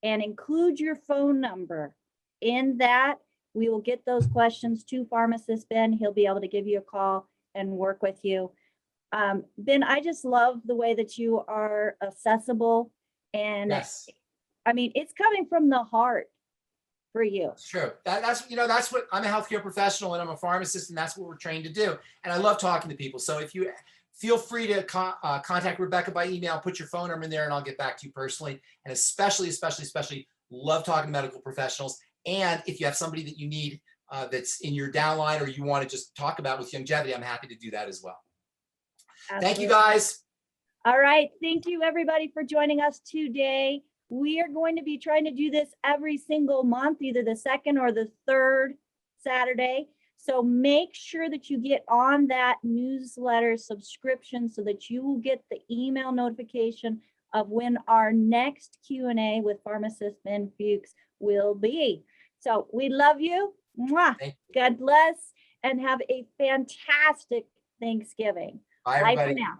and include your phone number in that. We will get those questions to Pharmacist Ben. He'll be able to give you a call and work with you. Ben, I just love the way that you are accessible, and Yes. I mean, it's coming from the heart for you. It's true. That's what I'm a healthcare professional, and I'm a pharmacist, and that's what we're trained to do. And I love talking to people. So if you feel free to contact Rebecca by email, put your phone number in there, and I'll get back to you personally. And especially love talking to medical professionals. And if you have somebody that you need that's in your downline, or you want to just talk about with longevity, I'm happy to do that as well. Absolutely. Thank you, guys. All right. Thank you, everybody, for joining us today. We are going to be trying to do this every single month, either the second or the third Saturday. So make sure that you get on that newsletter subscription so that you will get the email notification of when our next Q&A with Pharmacist Ben Fuchs will be. So we love you. Mwah. God bless, and have a fantastic Thanksgiving. Bye, Bye everybody. for now.